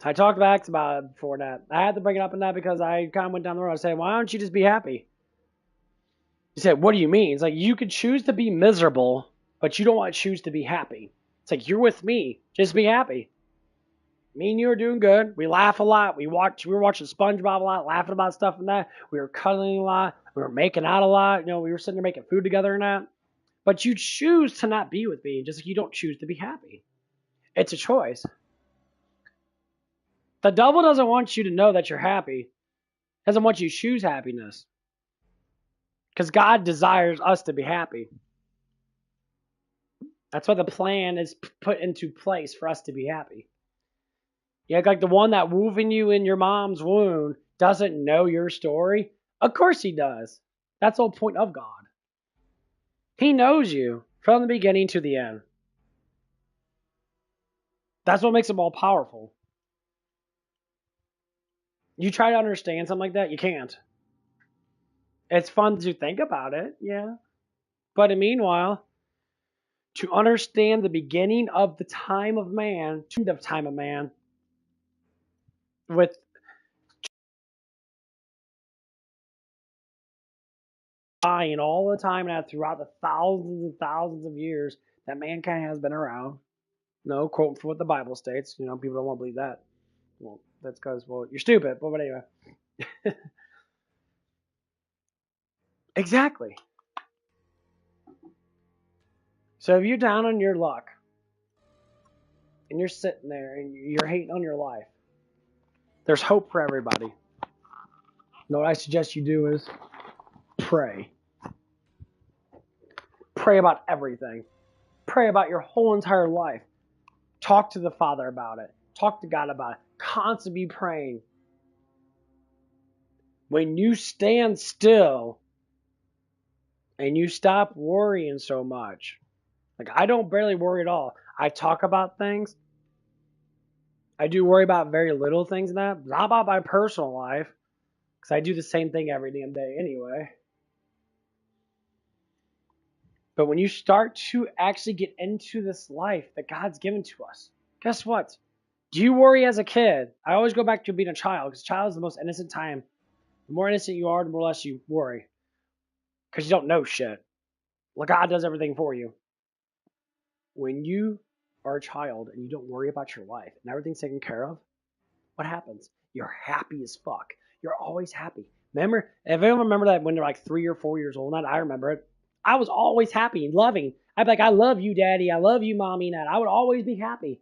I talked back about it before that. I had to bring it up in that because I kind of went down the road. I said, why don't you just be happy? He said, what do you mean? It's like you could choose to be miserable, but you don't want to choose to be happy. It's like, you're with me. Just be happy. Me and you are doing good. We laugh a lot. We were watching SpongeBob a lot, laughing about stuff and that. We were cuddling a lot. We were making out a lot. You know, we were sitting there making food together and that. But you choose to not be with me, just like you don't choose to be happy. It's a choice. The devil doesn't want you to know that you're happy. Doesn't want you to choose happiness. Because God desires us to be happy. That's why the plan is put into place for us to be happy. Yeah, like the one that woven you in your mom's womb doesn't know your story. Of course he does. That's the whole point of God. He knows you from the beginning to the end. That's what makes him all powerful. You try to understand something like that, you can't. It's fun to think about it, yeah. But meanwhile, to understand the beginning of the time of man, to the time of man, with dying all the time now throughout the thousands and thousands of years that mankind has been around. No, quote from what the Bible states. You know, people don't want to believe that. Well, that's because, well, you're stupid. But anyway. Exactly. So if you're down on your luck, and you're sitting there, and you're hating on your life, there's hope for everybody. You know what I suggest you do is pray. Pray about everything. Pray about your whole entire life. Talk to the Father about it. Talk to God about it. Constantly be praying. When you stand still and you stop worrying so much, like I don't barely worry at all. I talk about things. I do worry about very little things in that. Not about my personal life, because I do the same thing every damn day anyway. But when you start to actually get into this life that God's given to us, guess what? Do you worry as a kid? I always go back to being a child, because a child is the most innocent time. The more innocent you are, the more less you worry. Because you don't know shit. Well, God does everything for you. When you are a child and you don't worry about your life and everything's taken care of, what happens? You're happy as fuck. You're always happy. Remember, if anyone remember that when they're like 3 or 4 years old, I remember it. I was always happy and loving. I'd be like, I love you, Daddy. I love you, Mommy. And that. I would always be happy.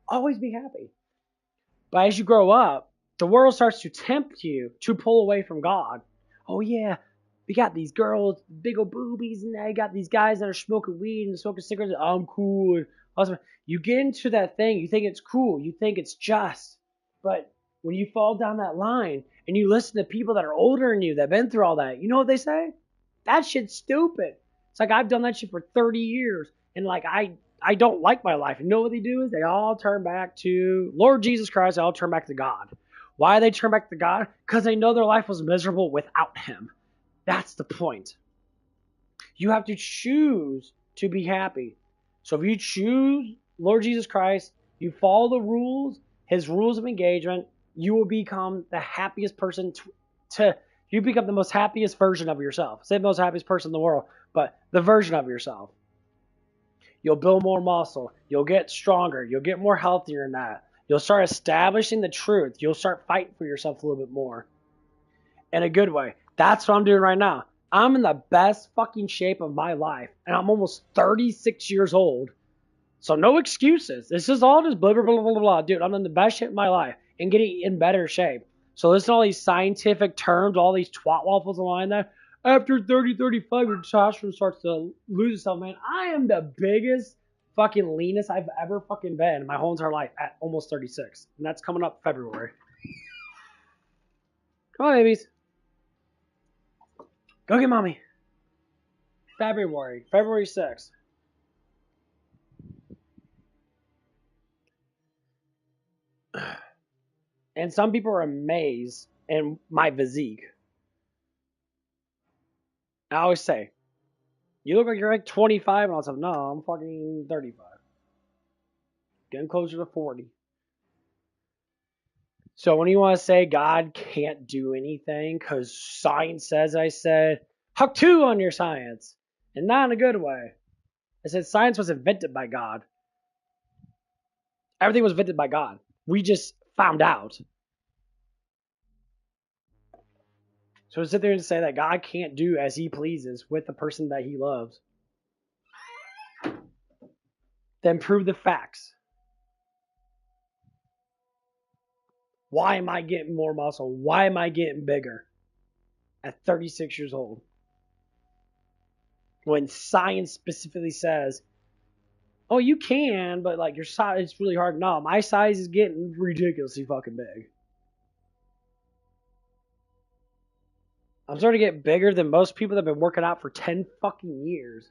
Always be happy. But as you grow up, the world starts to tempt you to pull away from God. Oh, yeah. We got these girls, big old boobies, and I got these guys that are smoking weed and smoking cigarettes. I'm cool. You get into that thing. You think it's cool. You think it's just. But when you fall down that line and you listen to people that are older than you that have been through all that, you know what they say? That shit's stupid. It's like I've done that shit for 30 years. And like I don't like my life. And you know what they do is they all turn back to Lord Jesus Christ. They all turn back to God. Why do they turn back to God? Because they know their life was miserable without him. That's the point. You have to choose to be happy. So if you choose Lord Jesus Christ, you follow the rules, his rules of engagement, you will become the happiest person you become the most happiest version of yourself. Say the most happiest person in the world, but the version of yourself. You'll build more muscle. You'll get stronger. You'll get more healthier than that. You'll start establishing the truth. You'll start fighting for yourself a little bit more. In a good way. That's what I'm doing right now. I'm in the best fucking shape of my life. And I'm almost 36 years old. So no excuses. This is all just blah, blah, blah, blah, blah. Dude, I'm in the best shape of my life. And getting in better shape. So listen to all these scientific terms, all these twat waffles online there. After 30, 35, your testosterone starts to lose itself, man. I am the biggest fucking leanest I've ever fucking been my whole entire life at almost 36. And that's coming up February. Come on, babies. Go get mommy. February 6th. And some people are amazed in my physique. I always say, you look like you're like 25, and I was like, no, I'm fucking 35. Getting closer to 40. So when you want to say God can't do anything because science says, I said, huck two on your science. And not in a good way. I said science was invented by God. Everything was invented by God. We just found out. So to sit there and say that God can't do as he pleases with the person that he loves, then prove the facts. Why am I getting more muscle? Why am I getting bigger at 36 years old? When science specifically says, oh, you can, but like your size is really hard. No, my size is getting ridiculously fucking big. I'm starting to get bigger than most people that have been working out for 10 fucking years.